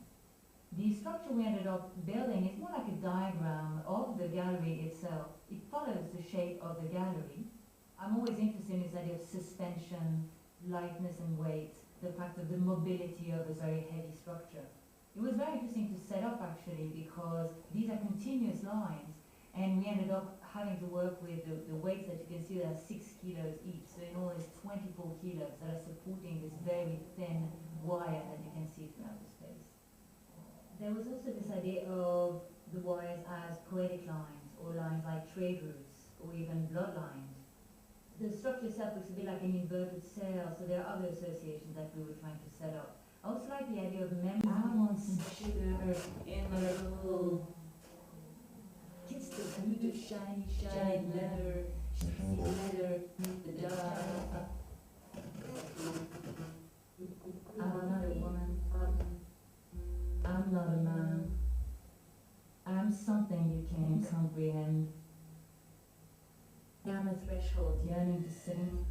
The structure we ended up building is more like a diagram of the gallery itself. It follows the shape of the gallery. I'm always interested in this idea of suspension, lightness and weight, the fact of the mobility of a very heavy structure. It was very interesting to set up actually because these are continuous lines and we ended up having to work with the weights that you can see that are 6 kilos each. So in all it's 24 kilos that are supporting this very thin wire that you can see throughout the space. There was also this idea of the wires as poetic lines or lines like trade routes or even bloodlines. The structure itself looks a bit like an inverted sail, so there are other associations that we were trying to set up. I also like the idea of memory. I want some sugar in my bowl. Kiss the good of shiny, shiny leather, shiny leather, the dark. I'm not a woman. I'm not a man. I'm something you can't comprehend. Down the threshold, yearning to sing.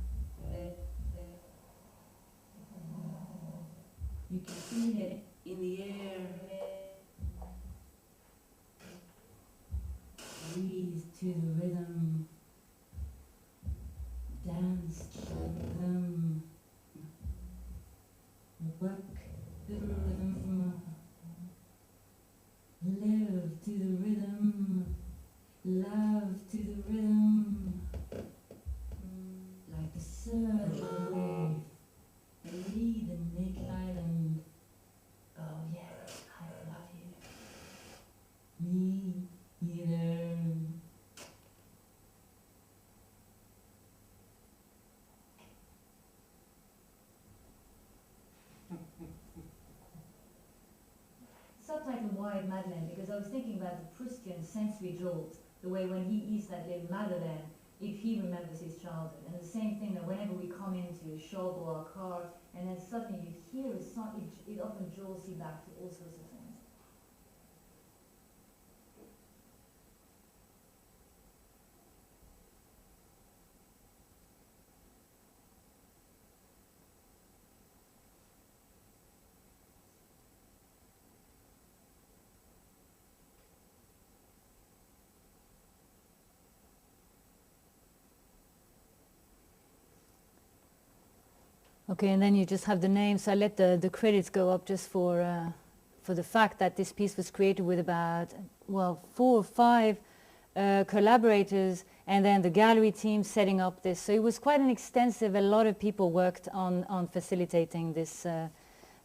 You can feel it in the air. Breathe to the rhythm. Dance to the rhythm. Work the rhythm. Live to the rhythm. Love to the rhythm. Like the surge of a wave. And lead the naked island. Oh yeah, I love you. Me either. Subtitle Wired Madeleine, because I was thinking about the Proustian sensory jolt, the way when he eats that little Madeleine, if he remembers his childhood. And the same thing that whenever we come into a shop or a car, and then suddenly you hear a song, it often jolts you back to all sorts of things. Okay, and then you just have the name. So I let the credits go up just for the fact that this piece was created with about, well, 4 or 5 collaborators, and then the gallery team setting up this. So it was quite an extensive, a lot of people worked on facilitating this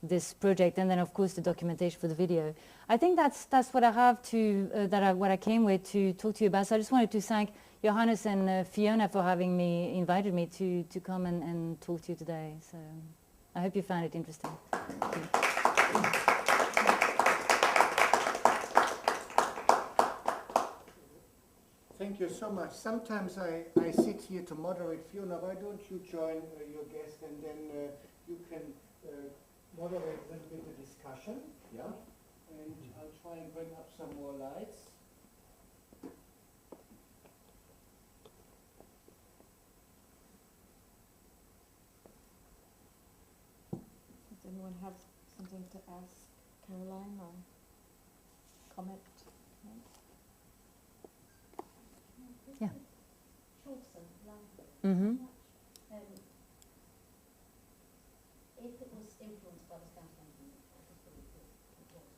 this project, and then of course the documentation for the video. I think that's what I have to, what I came with to talk to you about. So I just wanted to thank Johannes and Fiona for having invited me to come and talk to you today. So I hope you found it interesting. Thank you. Thank you so much. Sometimes I sit here to moderate. Fiona, why don't you join your guest, and then you can moderate a little bit the discussion. Yeah. And I'll try and bring up some more lights. Does anyone have something to ask Caroline or comment? No? Yeah. Mm-hmm. If it was influenced by the Scandinavian, that is pretty good, it was,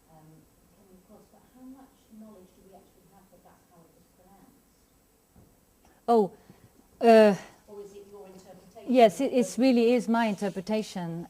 coming across, but how much knowledge do we actually have that that's how it was pronounced? Oh, Or is it your interpretation? yes, it really is my interpretation.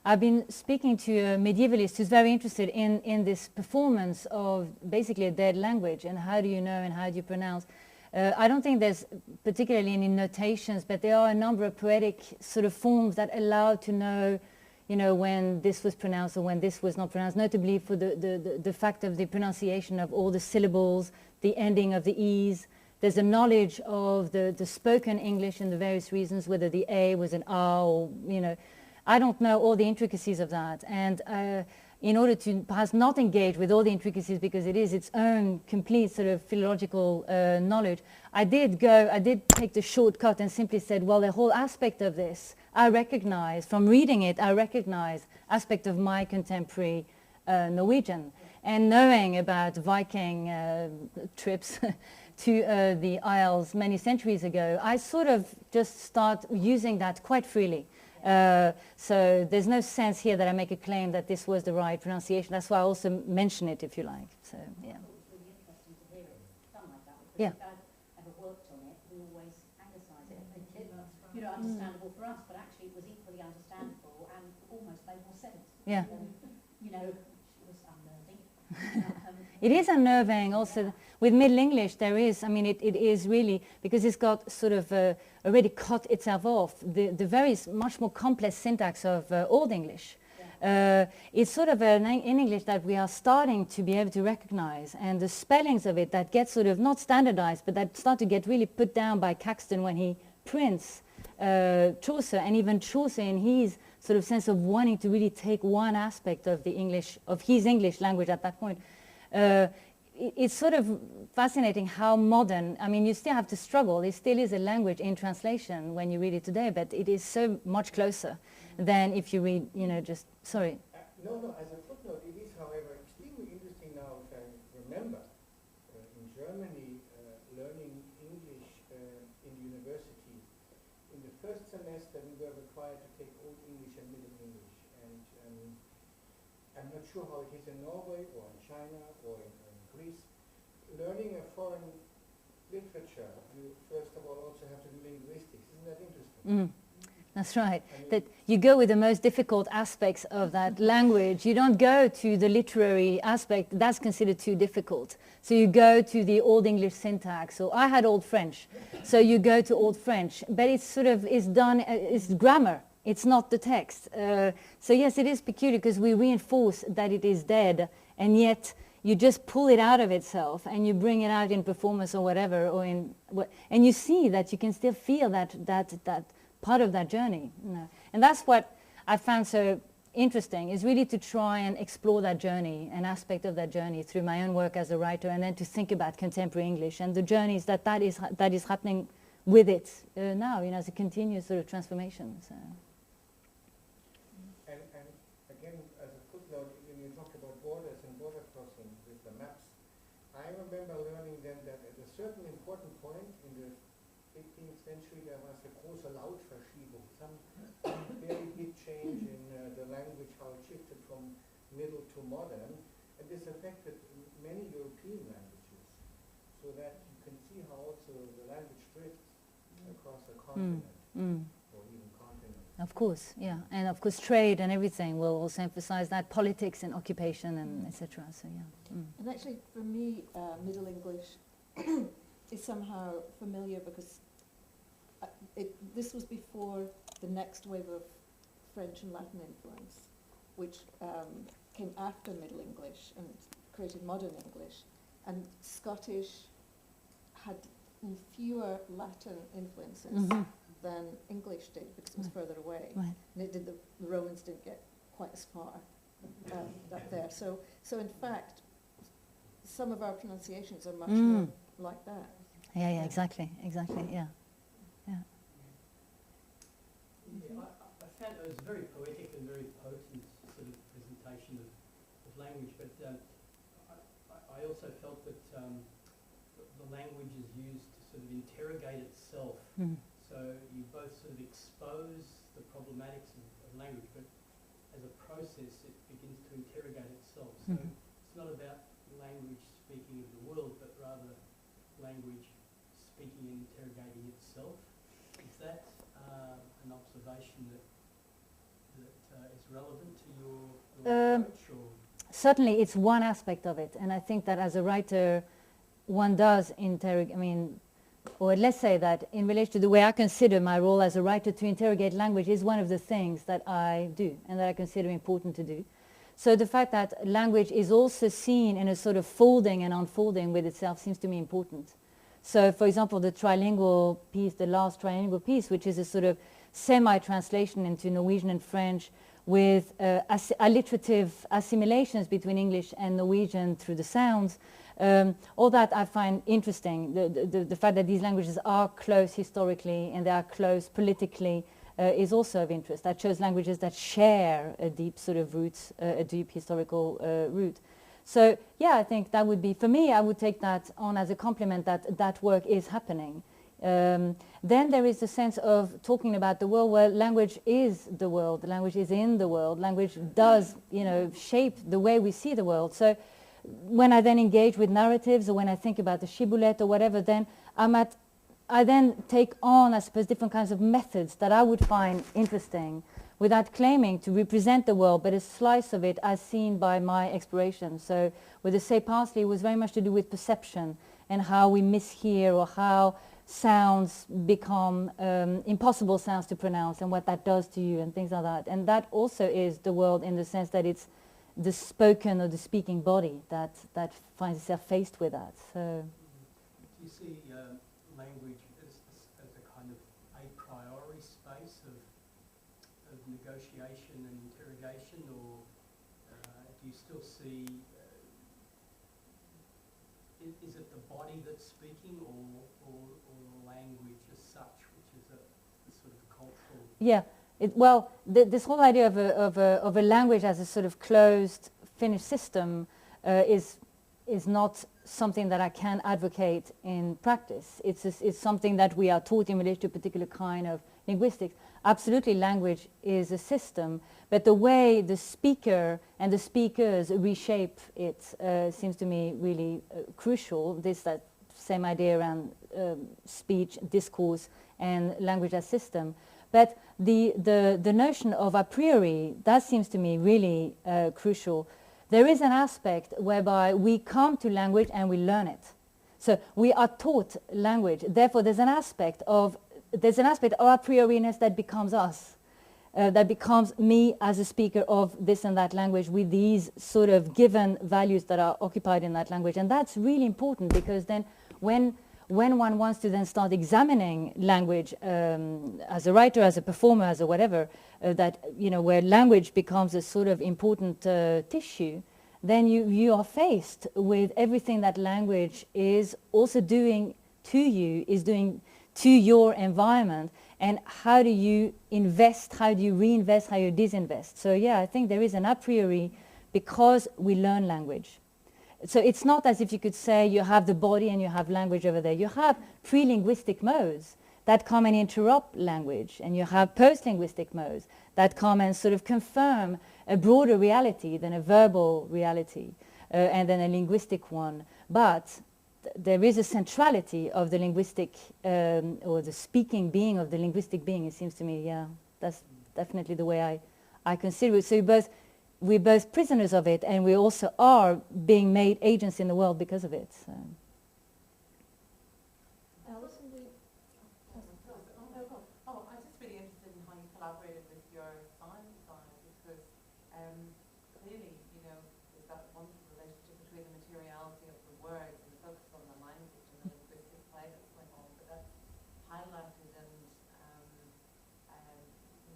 I've been speaking to a medievalist who's very interested in this performance of basically a dead language, and how do you know and how do you pronounce. I don't think there's particularly any notations, but there are a number of poetic sort of forms that allow to know, you know, when this was pronounced or when this was not pronounced, notably for the fact of the pronunciation of all the syllables, the ending of the E's. There's a knowledge of the spoken English and the various reasons, whether the A was an A or, you know. I don't know all the intricacies of that. And in order to perhaps not engage with all the intricacies, because it is its own complete sort of philological knowledge, I did take the shortcut and simply said, well, the whole aspect of this, I recognize, from reading it, I recognize aspect of my contemporary Norwegian. And knowing about Viking trips to the Isles many centuries ago, I sort of just start using that quite freely. So there's no sense here that I make a claim that this was the right pronunciation. That's why I also mention it, if you like. So yeah. It was really interesting to hear it done like that, because Yeah. if I'd ever worked on it, we always anglicise it and make it, you know, understandable for us, but actually it was equally understandable and almost made more sense. Yeah. You know, it was unnerving. It is unnerving also. With Middle English, there is, I mean, it is really, because it's got sort of already cut itself off, the very much more complex syntax of Old English. Yeah. It's sort of in English that we are starting to be able to recognize, and the spellings of it that get sort of not standardized, but that start to get really put down by Caxton when he prints Chaucer, and even Chaucer in his sort of sense of wanting to really take one aspect of the English, of his English language at that point. It's sort of fascinating how modern, I mean, you still have to struggle. It still is a language in translation when you read it today, but it is so much closer than if you read, you know, just, sorry. No, as a footnote, it is, however, extremely interesting now, if I remember, in Germany, learning English in university. In the first semester, we were required to take Old English and Middle English. And I'm not sure how it is in Norway or in China or in Greece. Learning a foreign literature, you first of all also have to do linguistics. Isn't that interesting? That's right. That you go with the most difficult aspects of that language. You don't go to the literary aspect. That's considered too difficult. So you go to the Old English syntax. So I had Old French. So you go to Old French. But it's sort of, it's done, it's grammar. It's not the text. So yes, it is peculiar because we reinforce that it is dead, and yet you just pull it out of itself and you bring it out in performance or whatever, or in and you see that you can still feel that part of that journey. You know? And that's what I found so interesting, is really to try and explore that journey, an aspect of that journey through my own work as a writer, and then to think about contemporary English and the journeys that is happening with it now, you know, as a continuous sort of transformation. So. And again, as a footnote, when you talk about borders and border crossing with the maps, I remember learning then that at a certain important point in the 18th century, there was a große Lautverschiebung, some very big change in the language, how it shifted from middle to modern, and this affected many European languages, so that you can see how also the language drifts across a continent, or even continents. Of course, yeah, and of course trade and everything will also emphasize that, politics and occupation and etc. So yeah. And actually, for me, Middle English is somehow familiar because this was before the next wave of French and Latin influence, which came after Middle English and created modern English. And Scottish had fewer Latin influences than English did because it was further away. Right. And it did the Romans didn't get quite as far up there. So in fact, some of our pronunciations are much more like that. Yeah, exactly, yeah. I found it was a very poetic and very potent sort of presentation of language, but I also felt that the language is used to sort of interrogate itself. So you both sort of expose the problematics of language, but as a process it begins to interrogate itself. So it's not about language speaking of the world, but rather language speaking and interrogating itself. Is that an observation that is relevant to your approach? Or? Certainly it's one aspect of it, and I think that as a writer one does interrogate, or let's say that in relation to the way I consider my role as a writer, to interrogate language is one of the things that I do and that I consider important to do. So the fact that language is also seen in a sort of folding and unfolding with itself seems to me important. So for example, the trilingual piece, the last trilingual piece, which is a sort of semi-translation into Norwegian and French with alliterative assimilations between English and Norwegian through the sounds, all that I find interesting. The fact that these languages are close historically and they are close politically is also of interest. I chose languages that share a deep sort of roots, a deep historical root. So yeah, I think that would be, for me, I would take that on as a compliment that that work is happening. Then there is the sense of talking about the world where language is the world, language is in the world, language does, shape the way we see the world. So when I then engage with narratives or when I think about the shibboleth or whatever, then I then take on, I suppose, different kinds of methods that I would find interesting without claiming to represent the world, but a slice of it as seen by my exploration. So with the Say Parsley, it was very much to do with perception and how we mishear or how sounds become impossible sounds to pronounce and what that does to you and things like that. And that also is the world in the sense that it's the spoken or the speaking body that finds itself faced with that. So, do you see language as a kind of a priori space of negotiation and interrogation, or do you still see, is it the body that's speaking or language as such, which is a sort of cultural... Yeah. This whole idea of a language as a sort of closed, finished system is not something that I can advocate in practice. It's something that we are taught in relation to a particular kind of linguistics. Absolutely, language is a system, but the way the speaker and the speakers reshape it seems to me really crucial. That same idea around speech, discourse, and language as system. But the notion of a priori, that seems to me really crucial. There is an aspect whereby we come to language and we learn it. So we are taught language. Therefore, there's an aspect of our prioriness that becomes us, that becomes me as a speaker of this and that language with these sort of given values that are occupied in that language. And that's really important, because then when one wants to then start examining language as a writer, as a performer, as a whatever, where language becomes a sort of important tissue, then you are faced with everything that language is also doing to you, is doing to your environment, and how do you invest, how do you reinvest, how you disinvest. So yeah, I think there is an a priori because we learn language. So it's not as if you could say you have the body and you have language over there. You have pre-linguistic modes, that come and interrupt language, and you have post-linguistic modes that come and sort of confirm a broader reality than a verbal reality, and then a linguistic one. But there is a centrality of the linguistic, or the speaking being of the linguistic being, it seems to me. Yeah, that's definitely the way I consider it. So we're both prisoners of it, and we also are being made agents in the world because of it. So. I'm just really interested in how you collaborated with your sound designer, because clearly, you know, there's that wonderful relationship between the materiality of the words and the focus on the language and the linguistic play that's going on, but that's highlighted and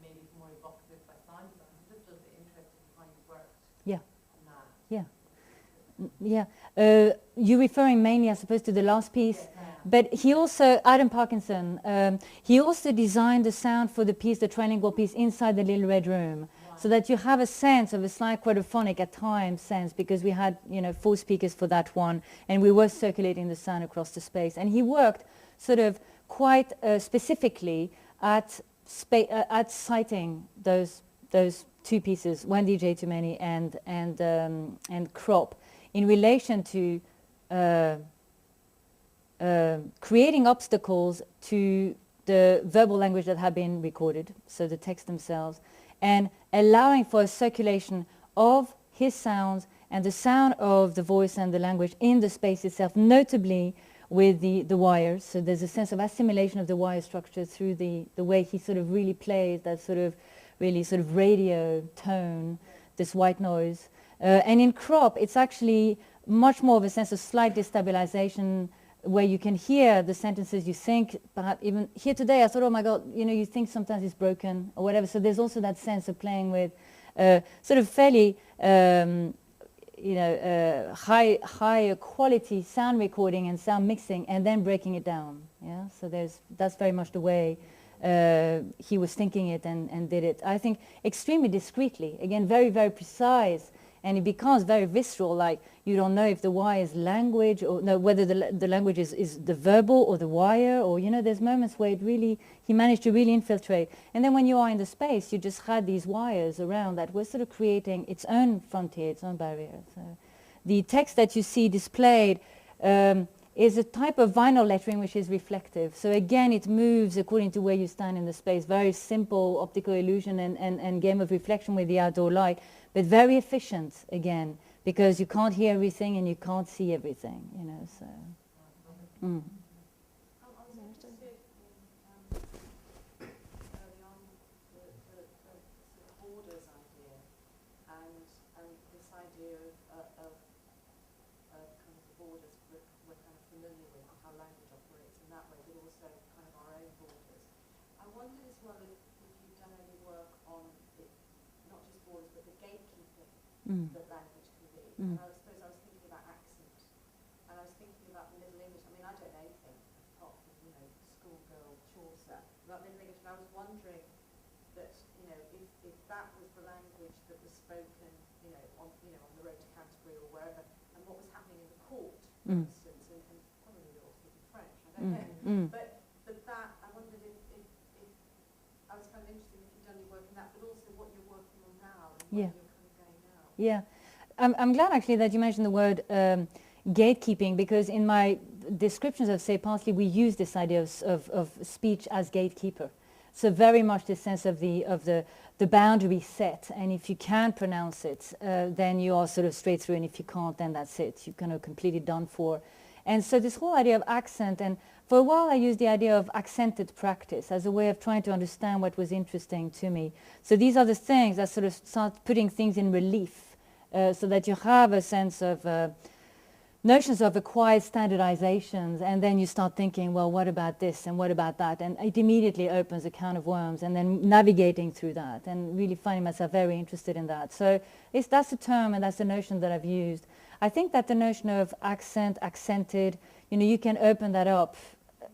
maybe more evocative by sound design. I'm just a little bit interested in how you worked on that. Yeah. Yeah. You're referring mainly, I suppose, to the last piece. Yeah. But he also, Adam Parkinson, he also designed the sound for the piece, the trilingual piece, inside the Little Red Room. Wow. So that you have a sense of a slight quadraphonic at times sense, because we had, 4 speakers for that one, and we were circulating the sound across the space. And he worked sort of quite specifically at citing those 2 pieces, One DJ Too Many and Crop, in relation to creating obstacles to the verbal language that had been recorded, so the text themselves, and allowing for a circulation of his sounds and the sound of the voice and the language in the space itself, notably with the wires. So there's a sense of assimilation of the wire structure through the way he sort of really plays that sort of really sort of radio tone, this white noise. And in Crop, it's actually much more of a sense of slight destabilization, where you can hear the sentences you think, perhaps even here today I thought, oh my God, you think sometimes it's broken or whatever. So there's also that sense of playing with sort of fairly high quality sound recording and sound mixing, and then breaking it down. Yeah, so that's very much the way he was thinking it and did it. I think extremely discreetly, again, very, very precise. And it becomes very visceral, like you don't know if the wire is language or no, whether the language is the verbal or the wire, or there's moments where he managed to really infiltrate. And then when you are in the space, you just had these wires around that were sort of creating its own frontier, its own barrier. So the text that you see displayed is a type of vinyl lettering which is reflective. So again, it moves according to where you stand in the space. Very simple optical illusion and game of reflection with the outdoor light, but very efficient again, because you can't hear everything and you can't see everything, so. Mm. I was interested in early on the sort of borders idea and this idea of kind of the borders we're kind of familiar with, how language operates in that way, but also kind of our own borders. I wondered as well if you've done any work on it, not just borders, but the gatekeeping that language can be. And I suppose I was thinking about accent, and I was thinking about the Middle English. I mean, I don't know anything apart from, schoolgirl Chaucer about Middle English, and I was wondering that, if that was the language that was spoken, on the road to Canterbury or wherever, and what was happening in the court, for instance, and probably they were all speaking French, I don't know. But that, I wondered if I was kind of interested if you've done your work in that, but also what you're working on now and what you're kind of going now. Yeah. I'm glad actually that you mentioned the word gatekeeping, because in my descriptions of Say Parsley, we use this idea of speech as gatekeeper. So very much the sense of the boundary set, and if you can pronounce it, then you are sort of straight through, and if you can't, then that's it. You're kind of completely done for. And so this whole idea of accent, and for a while I used the idea of accented practice as a way of trying to understand what was interesting to me. So these are the things that sort of start putting things in relief, so that you have a sense of notions of acquired standardizations, and then you start thinking, well, what about this and what about that? And it immediately opens a can of worms, and then navigating through that and really finding myself very interested in that. So that's a term, and that's a notion that I've used. I think that the notion of accent, accented, you can open that up,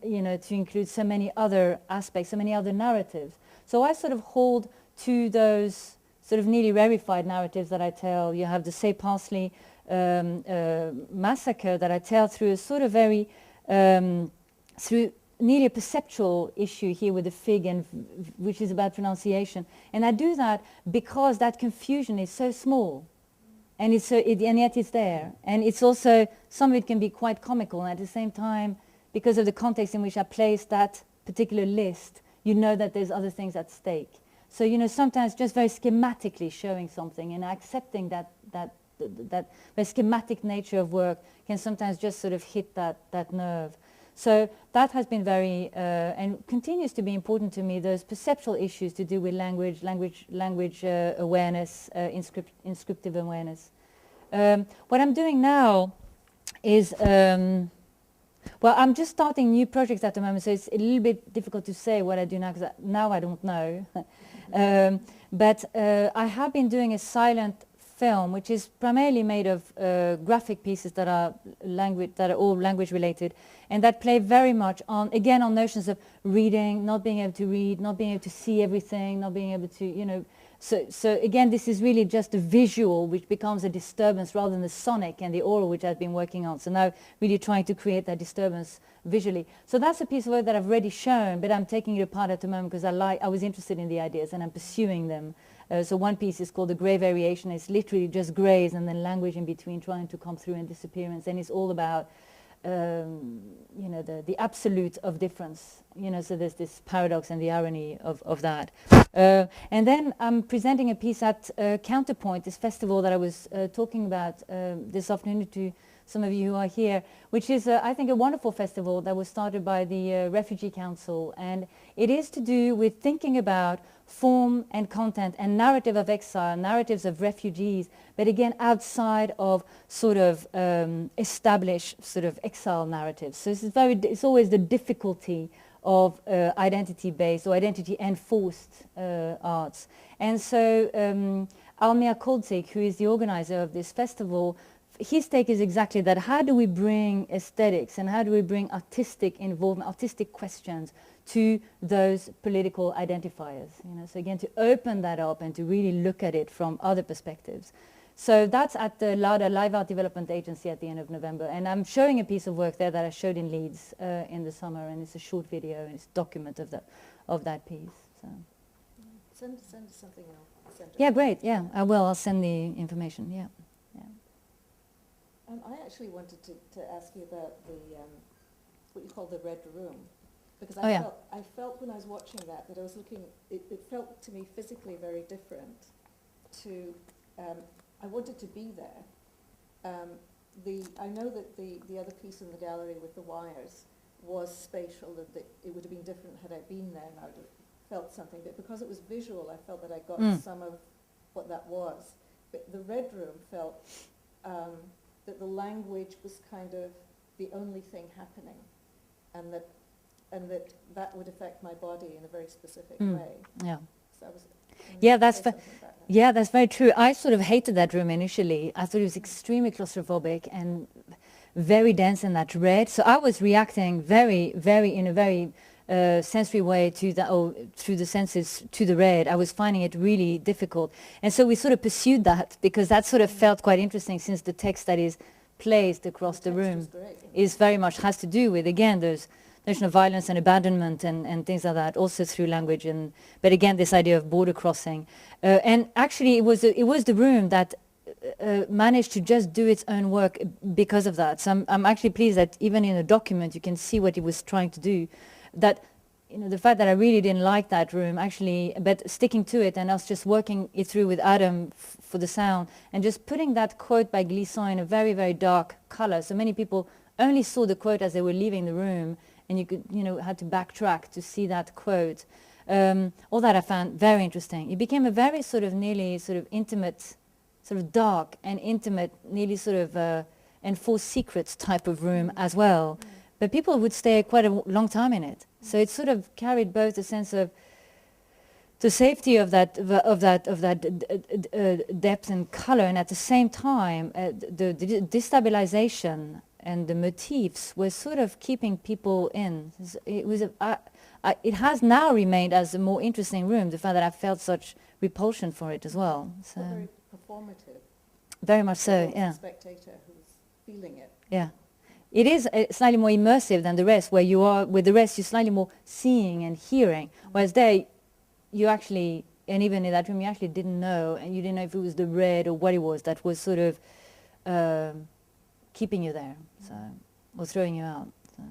to include so many other aspects, so many other narratives. So I sort of hold to those sort of nearly rarefied narratives that I tell. You have the Say Parsley massacre that I tell through a sort of very, through nearly a perceptual issue here with the fig, and which is about pronunciation. And I do that because that confusion is so small, and and yet it's there. And it's also, some of it can be quite comical, and at the same time, because of the context in which I place that particular list, you know that there's other things at stake. So, you know, sometimes just very schematically showing something and accepting that very schematic nature of work can sometimes just sort of hit that nerve. So that has been very, and continues to be important to me, those perceptual issues to do with language awareness, inscriptive awareness. What I'm doing now is, well, I'm just starting new projects at the moment, so it's a little bit difficult to say what I do now, because now I don't know. But I have been doing a silent film, which is primarily made of graphic pieces that are all language related, and that play very much on, again, on notions of reading, not being able to read, not being able to see everything, not being able to, you know. So again, this is really just a visual which becomes a disturbance rather than the sonic and the oral, which I've been working on. So now really trying to create that disturbance visually. So that's a piece of work that I've already shown, but I'm taking it apart at the moment because I was interested in the ideas and I'm pursuing them. So one piece is called The Grey Variation. It's literally just greys and then language in between trying to come through and disappearance. And it's all about, you know, the absolute of difference. You know, so there's this paradox and the irony of that. And then I'm presenting a piece at Counterpoint, this festival that I was talking about this afternoon to some of you who are here, which is, I think, a wonderful festival that was started by the Refugee Council. And it is to do with thinking about form and content and narrative of exile, narratives of refugees, but again outside of sort of established sort of exile narratives. So this is it's always the difficulty of identity-based or identity-enforced arts. And so Almir Koldzik, who is the organizer of this festival, his take is exactly that. How do we bring aesthetics and how do we bring artistic involvement, artistic questions to those political identifiers? You know, so again, to open that up and to really look at it from other perspectives. So that's at the LADA Live Art Development Agency at the end of November. And I'm showing a piece of work there that I showed in Leeds in the summer, and it's a short video and it's a document of that piece. So. Send us something else. Yeah, great. Yeah, I will. I'll send the information. Yeah. I actually wanted to ask you about the what you call the red room, because I felt when I was watching that I was looking. It felt to me physically very different. I wanted to be there. I know that the other piece in the gallery with the wires was spatial, and that it would have been different had I been there, and I would have felt something. But because it was visual, I felt that I got some of what that was. But the red room felt that the language was kind of the only thing happening, and that would affect my body in a very specific way. Yeah. So I was. That's very true. I sort of hated that room initially. I thought it was extremely claustrophobic and very dense in that red. So I was reacting in a very sensory way to that, or through the senses to the red. I was finding it really difficult, and so we sort of pursued that because that sort of felt quite interesting, since the text that is placed across the room is very much has to do with, again, there's notion of violence and abandonment and things like that, also through language, but again this idea of border crossing, and actually it was the room that managed to just do its own work because of that. So I'm actually pleased that even in the document you can see what it was trying to do. That, you know, the fact that I really didn't like that room, actually, but sticking to it and us just working it through with Adam for the sound, and just putting that quote by Glisson in a very, very dark color. So many people only saw the quote as they were leaving the room, and you could, you know, had to backtrack to see that quote. All that I found very interesting. It became a very sort of nearly sort of intimate, sort of dark and intimate, nearly sort of enforced secrets type of room as well. But people would stay quite a long time in it. So it sort of carried both a sense of the safety of that depth and color, and at the same time, the destabilization and the motifs were sort of keeping people in. It was it has now remained as a more interesting room. The fact that I felt such repulsion for it as well. So very performative. Very much so. Yeah. The spectator who's feeling it. Yeah. it is slightly more immersive than the rest, where you are, with the rest, you're slightly more seeing and hearing, whereas there, you actually, and even in that room, you actually didn't know, and you didn't know if it was the red or what it was that was sort of keeping you there, so, or throwing you out. So.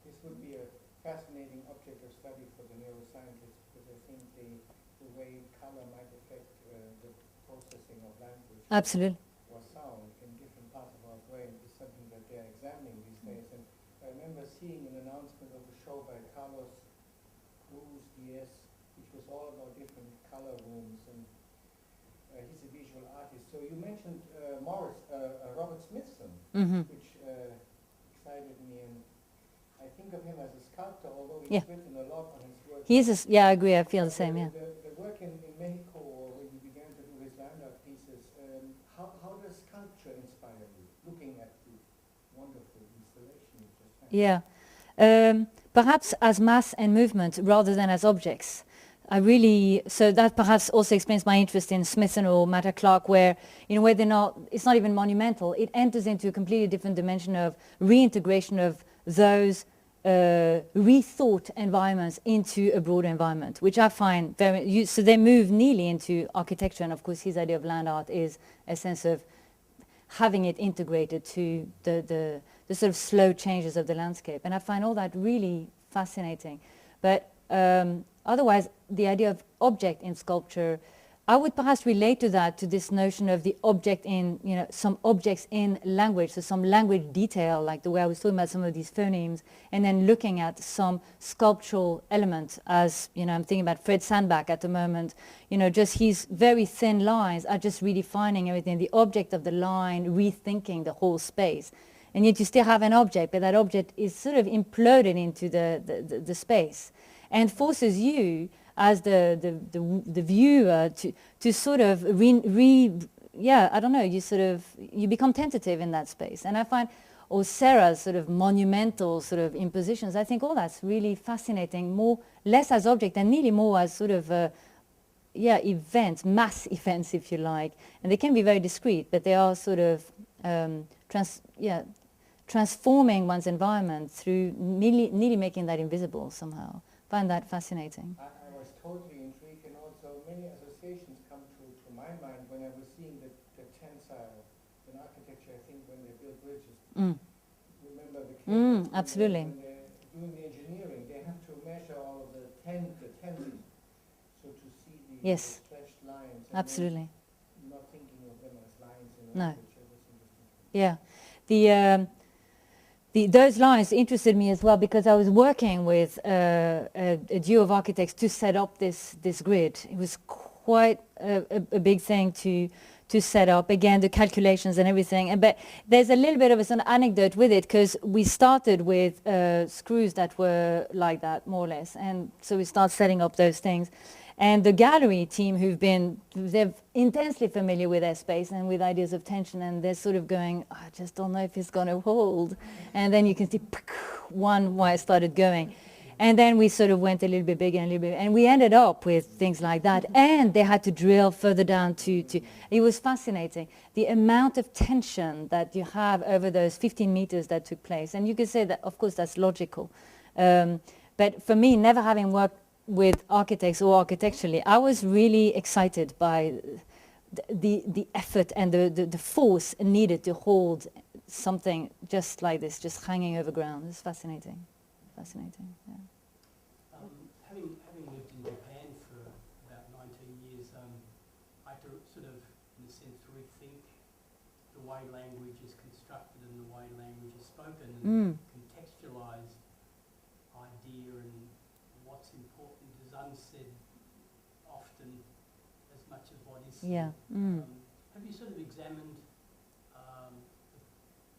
This would be a fascinating object of study for the neuroscientists, because I think the way color might affect the processing of language. Absolutely. Or sound in different parts of our brain is something that they're examining these days. And I remember seeing an announcement of a show by Carlos Cruz Diaz, which was all about different color rooms, and he's a visual artist. So you mentioned Robert Smithson, which excited me, and I think of him as a sculptor, although he's written a lot on his work. He is, yeah, I agree, I feel the same, yeah. The work in Mexico, or when you began to do his land art pieces, how does sculpture inspire you, looking at the wonderful installation you just had? Yeah, perhaps as mass and movement rather than as objects. So that perhaps also explains my interest in Smithson or Matta Clark, where, in a way, it's not even monumental. It enters into a completely different dimension of reintegration of those rethought environments into a broader environment, which I find very, so they move nearly into architecture, and of course his idea of land art is a sense of having it integrated to the sort of slow changes of the landscape. And I find all that really fascinating. But otherwise, the idea of object in sculpture, I would perhaps relate to that, to this notion of the object in, some objects in language, so some language detail, like the way I was talking about some of these phonemes, and then looking at some sculptural element, as, I'm thinking about Fred Sandbach at the moment, just his very thin lines are just redefining everything, the object of the line, rethinking the whole space. And yet you still have an object, but that object is sort of imploded into the space, and forces you as the viewer to sort of I don't know, you become tentative in that space. And I find Sarah's sort of monumental sort of impositions, I think all that's really fascinating, less as object and nearly more as sort of events, mass events, if you like. And they can be very discrete, but they are sort of transforming one's environment through nearly making that invisible somehow. I find that fascinating. I was totally intrigued, and also many associations come to my mind when I was seeing the tensile in architecture. I think when they build bridges, remember the absolutely. When they're doing the engineering, they have to measure all of the tension, so to see the stretched lines. Absolutely. Not thinking of them as lines in No. language. That was interesting. Yeah. Those lines interested me as well, because I was working with a duo of architects to set up this grid. It was quite a big thing to set up, again, the calculations and everything. But there's a little bit of an anecdote with it, because we started with screws that were like that, more or less. And so we start setting up those things. And the gallery team, they're intensely familiar with their space and with ideas of tension, and they're sort of going, I just don't know if it's going to hold. And then you can see one wire started going. And then we sort of went a little bit bigger and a little bit, and we ended up with things like that. And they had to drill further down to it was fascinating, the amount of tension that you have over those 15 meters that took place. And you could say that, of course, that's logical. But for me, never having worked with architects or architecturally, I was really excited by the effort and the force needed to hold something just like this, just hanging over ground. It's fascinating. Fascinating, yeah. Having lived in Japan for about 19 years, I had to sort of, in a sense, rethink the way language is constructed and the way language is spoken, and contextualise idea and what's important is unsaid often as much as what is said. Yeah. Have you sort of examined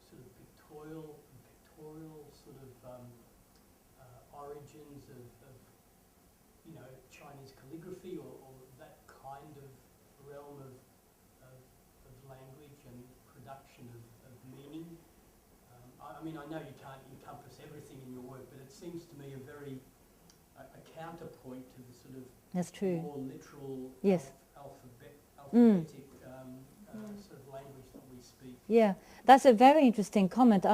sort of pictorial sort of origins of Chinese calligraphy or that kind of realm of language and production of meaning? I mean, I know you can't encompass everything in your work, but it seems to me a counterpoint to the sort of That's true. more literal alphabetic sort of language that we speak. Yeah, that's a very interesting comment.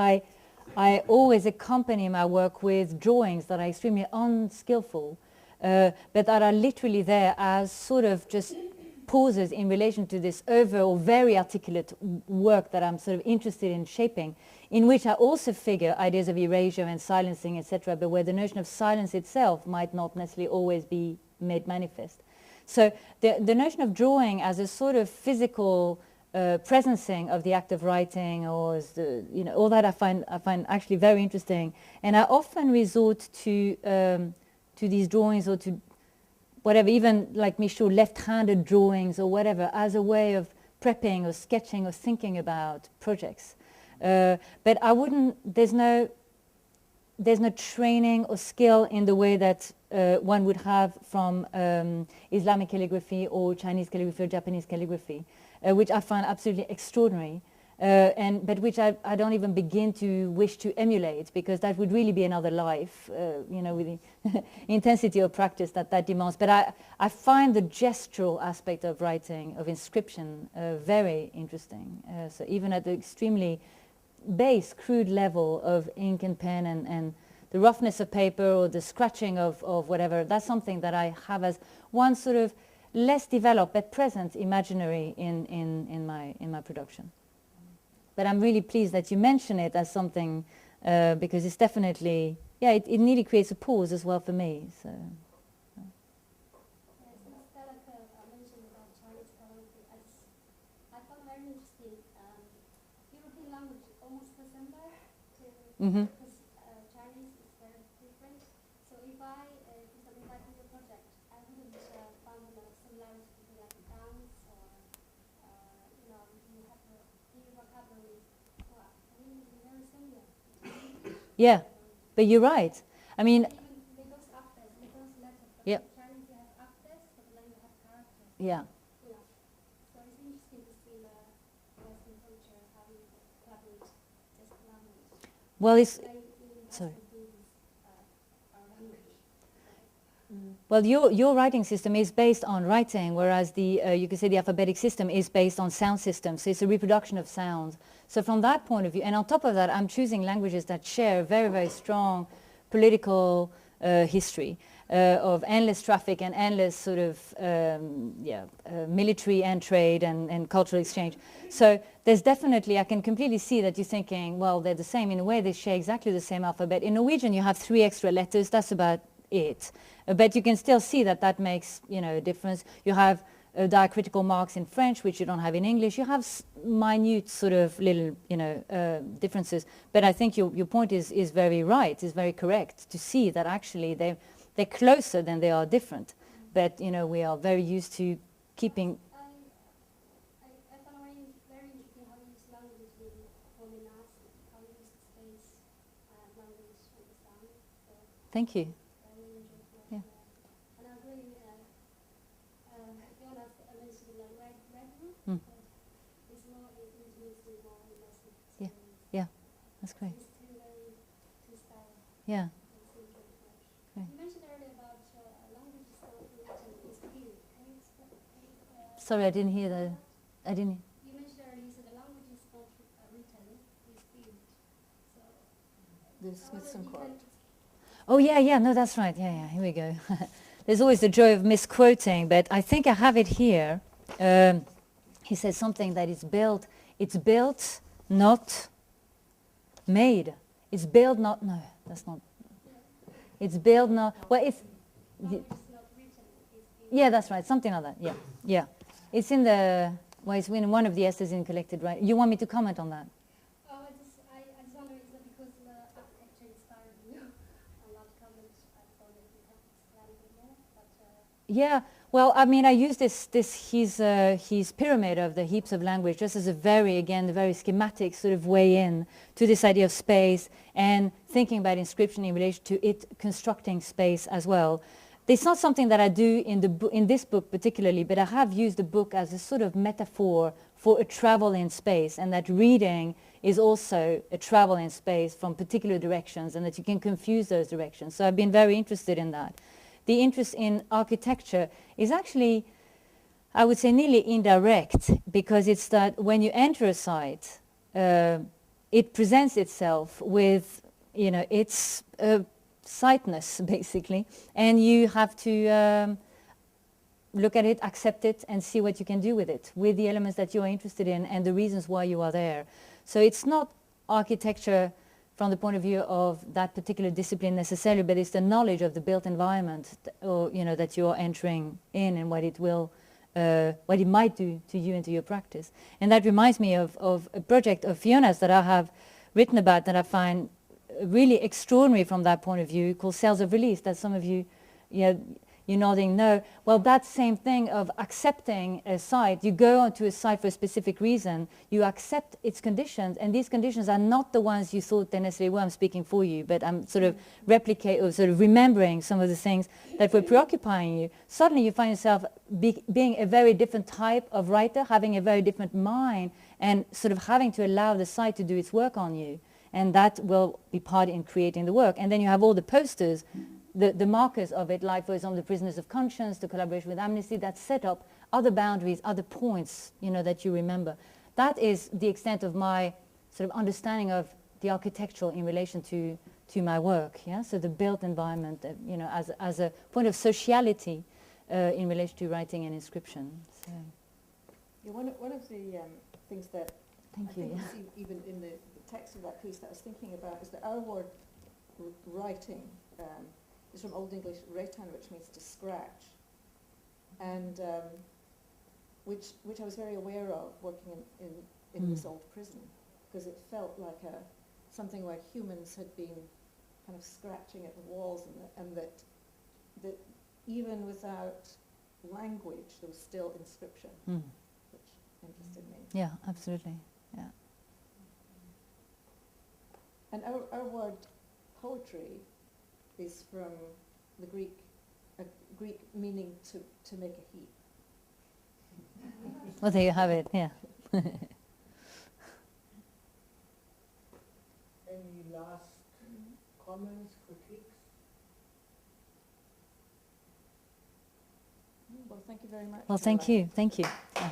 I always accompany my work with drawings that are extremely unskillful, but that are literally there as sort of just pauses in relation to this overall very articulate work that I'm sort of interested in shaping, in which I also figure ideas of erasure and silencing, etc., but where the notion of silence itself might not necessarily always be made manifest. So the notion of drawing as a sort of physical presencing of the act of writing, or as the, all that I find actually very interesting, and I often resort to these drawings, or to whatever, even like Michaud, left-handed drawings or whatever, as a way of prepping or sketching or thinking about projects. But I wouldn't. There's no training or skill in the way that one would have from Islamic calligraphy or Chinese calligraphy or Japanese calligraphy, which I find absolutely extraordinary, but which I don't even begin to wish to emulate, because that would really be another life, with the intensity of practice that demands. But I find the gestural aspect of writing, of inscription, very interesting. So even at the extremely base, crude level of ink and pen, and the roughness of paper, or the scratching of whatever, that's something that I have as one sort of less developed but present imaginary in my production. But I'm really pleased that you mention it as something, because it's definitely, it nearly creates a pause as well for me. So. Mentioned about Chinese calligraphy. I found very interesting. European language almost similar to because Chinese is very different. So if I do a project, I wouldn't find a similarity between like dance or you have the vocabulary. Well, I mean, it's very similar. Yeah, but you're right. I mean, even with those actors, with those letters. Yeah. In Chinese you have actors, but then you have characters. Yeah. So it's interesting to see the Western culture, how we collaborate this language. Well, it's Sorry. Well, your writing system is based on writing, whereas the you could say the alphabetic system is based on sound systems. So it's a reproduction of sounds. So from that point of view, and on top of that, I'm choosing languages that share very, very strong political history of endless traffic and endless sort of military and trade and cultural exchange. So there's definitely, I can completely see that you're thinking, well, they're the same. In a way, they share exactly the same alphabet. In Norwegian, you have 3 extra letters. That's about it. But you can still see that makes, a difference. You have diacritical marks in French, which you don't have in English. You have minute sort of little, differences. But I think your point is very right, is very correct, to see that actually they're closer than they are different. But, we are very used to keeping... I found it very interesting how you use language in performing arts, how you use space, language, and the sound. So Thank you. I really enjoyed that. Yeah. And I agree, Johannes mentioned like red room. It's more intimacy, more immersive. Yeah. Yeah, that's great. It's two styles. Yeah. You mentioned earlier about language is not written, it's feel. Can you explain? Sorry, I didn't hear that. I didn't. You mentioned earlier, you said the language is not written, it's feel. So, This some quote. Oh, yeah, no, that's right. Yeah, here we go. There's always the joy of misquoting, but I think I have it here. He says something that it's built, not made. It's built, not, no, that's not. It's built, not, well, it's, language is not written, it's feel. yeah, that's right, something like that, yeah. It's in the, well, it's in one of the essays in collected, right? You want me to comment on that? Oh, I just wonder, is that because the architecture inspired you? A lot of comments, I thought that you have explained it more, but... Yeah, well, I mean, I use his pyramid of the heaps of language just as a very schematic sort of way in to this idea of space and thinking about inscription in relation to it constructing space as well. It's not something that I do in this book particularly, but I have used the book as a sort of metaphor for a travel in space, and that reading is also a travel in space from particular directions, and that you can confuse those directions. So I've been very interested in that. The interest in architecture is actually, I would say, nearly indirect, because it's that when you enter a site, it presents itself with, you know, its sightness, basically, and you have to look at it, accept it, and see what you can do with it, with the elements that you're interested in and the reasons why you are there. So it's not architecture from the point of view of that particular discipline necessarily, but it's the knowledge of the built environment, or, you know, that you're entering in, and what it will, what it might do to you and to your practice. And that reminds me of a project of Fiona's that I have written about, that I find really extraordinary from that point of view, called Cells of Release, that some of you, you're nodding no. Well, that same thing of accepting a site. You go onto a site for a specific reason, you accept its conditions, and these conditions are not the ones you thought they necessarily were. I'm speaking for you, but I'm sort of remembering some of the things that were preoccupying you. Suddenly you find yourself being a very different type of writer, having a very different mind, and sort of having to allow the site to do its work on you. And that will be part in creating the work. And then you have all the posters, the markers of it, like, for example, the Prisoners of Conscience, the collaboration with Amnesty, that set up other boundaries, other points, you know, that you remember. That is the extent of my sort of understanding of the architectural in relation to my work. Yeah, so the built environment, you know, as a point of sociality in relation to writing and inscription. So. Yeah, one of the things that I think you see even in the text of that piece that I was thinking about is that our word writing is from Old English retan, which means to scratch, and which I was very aware of working in this old prison, because it felt like something where humans had been kind of scratching at the walls, and that even without language there was still inscription, which interested me. Yeah, absolutely. Yeah. And our word poetry is from the Greek meaning to make a heap. Well, there you have it, yeah. Any last comments, critiques? Well, thank you very much. Well, thank you. Thank you. Yeah.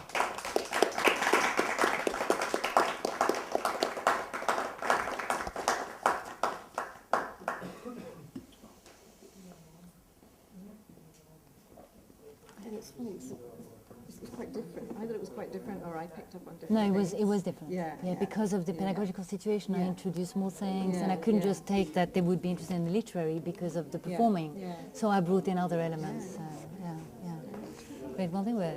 It's funny, it's quite different. Either it was quite different or I picked up on different No, things. it was different. Yeah, Because of the pedagogical situation, I introduced more things, and I couldn't just take that they would be interested in the literary because of the performing. So I brought in other elements. Great. Well, they were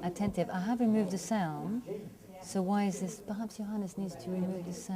attentive. I have removed the sound. So why is this? Perhaps Johannes needs to remove the sound.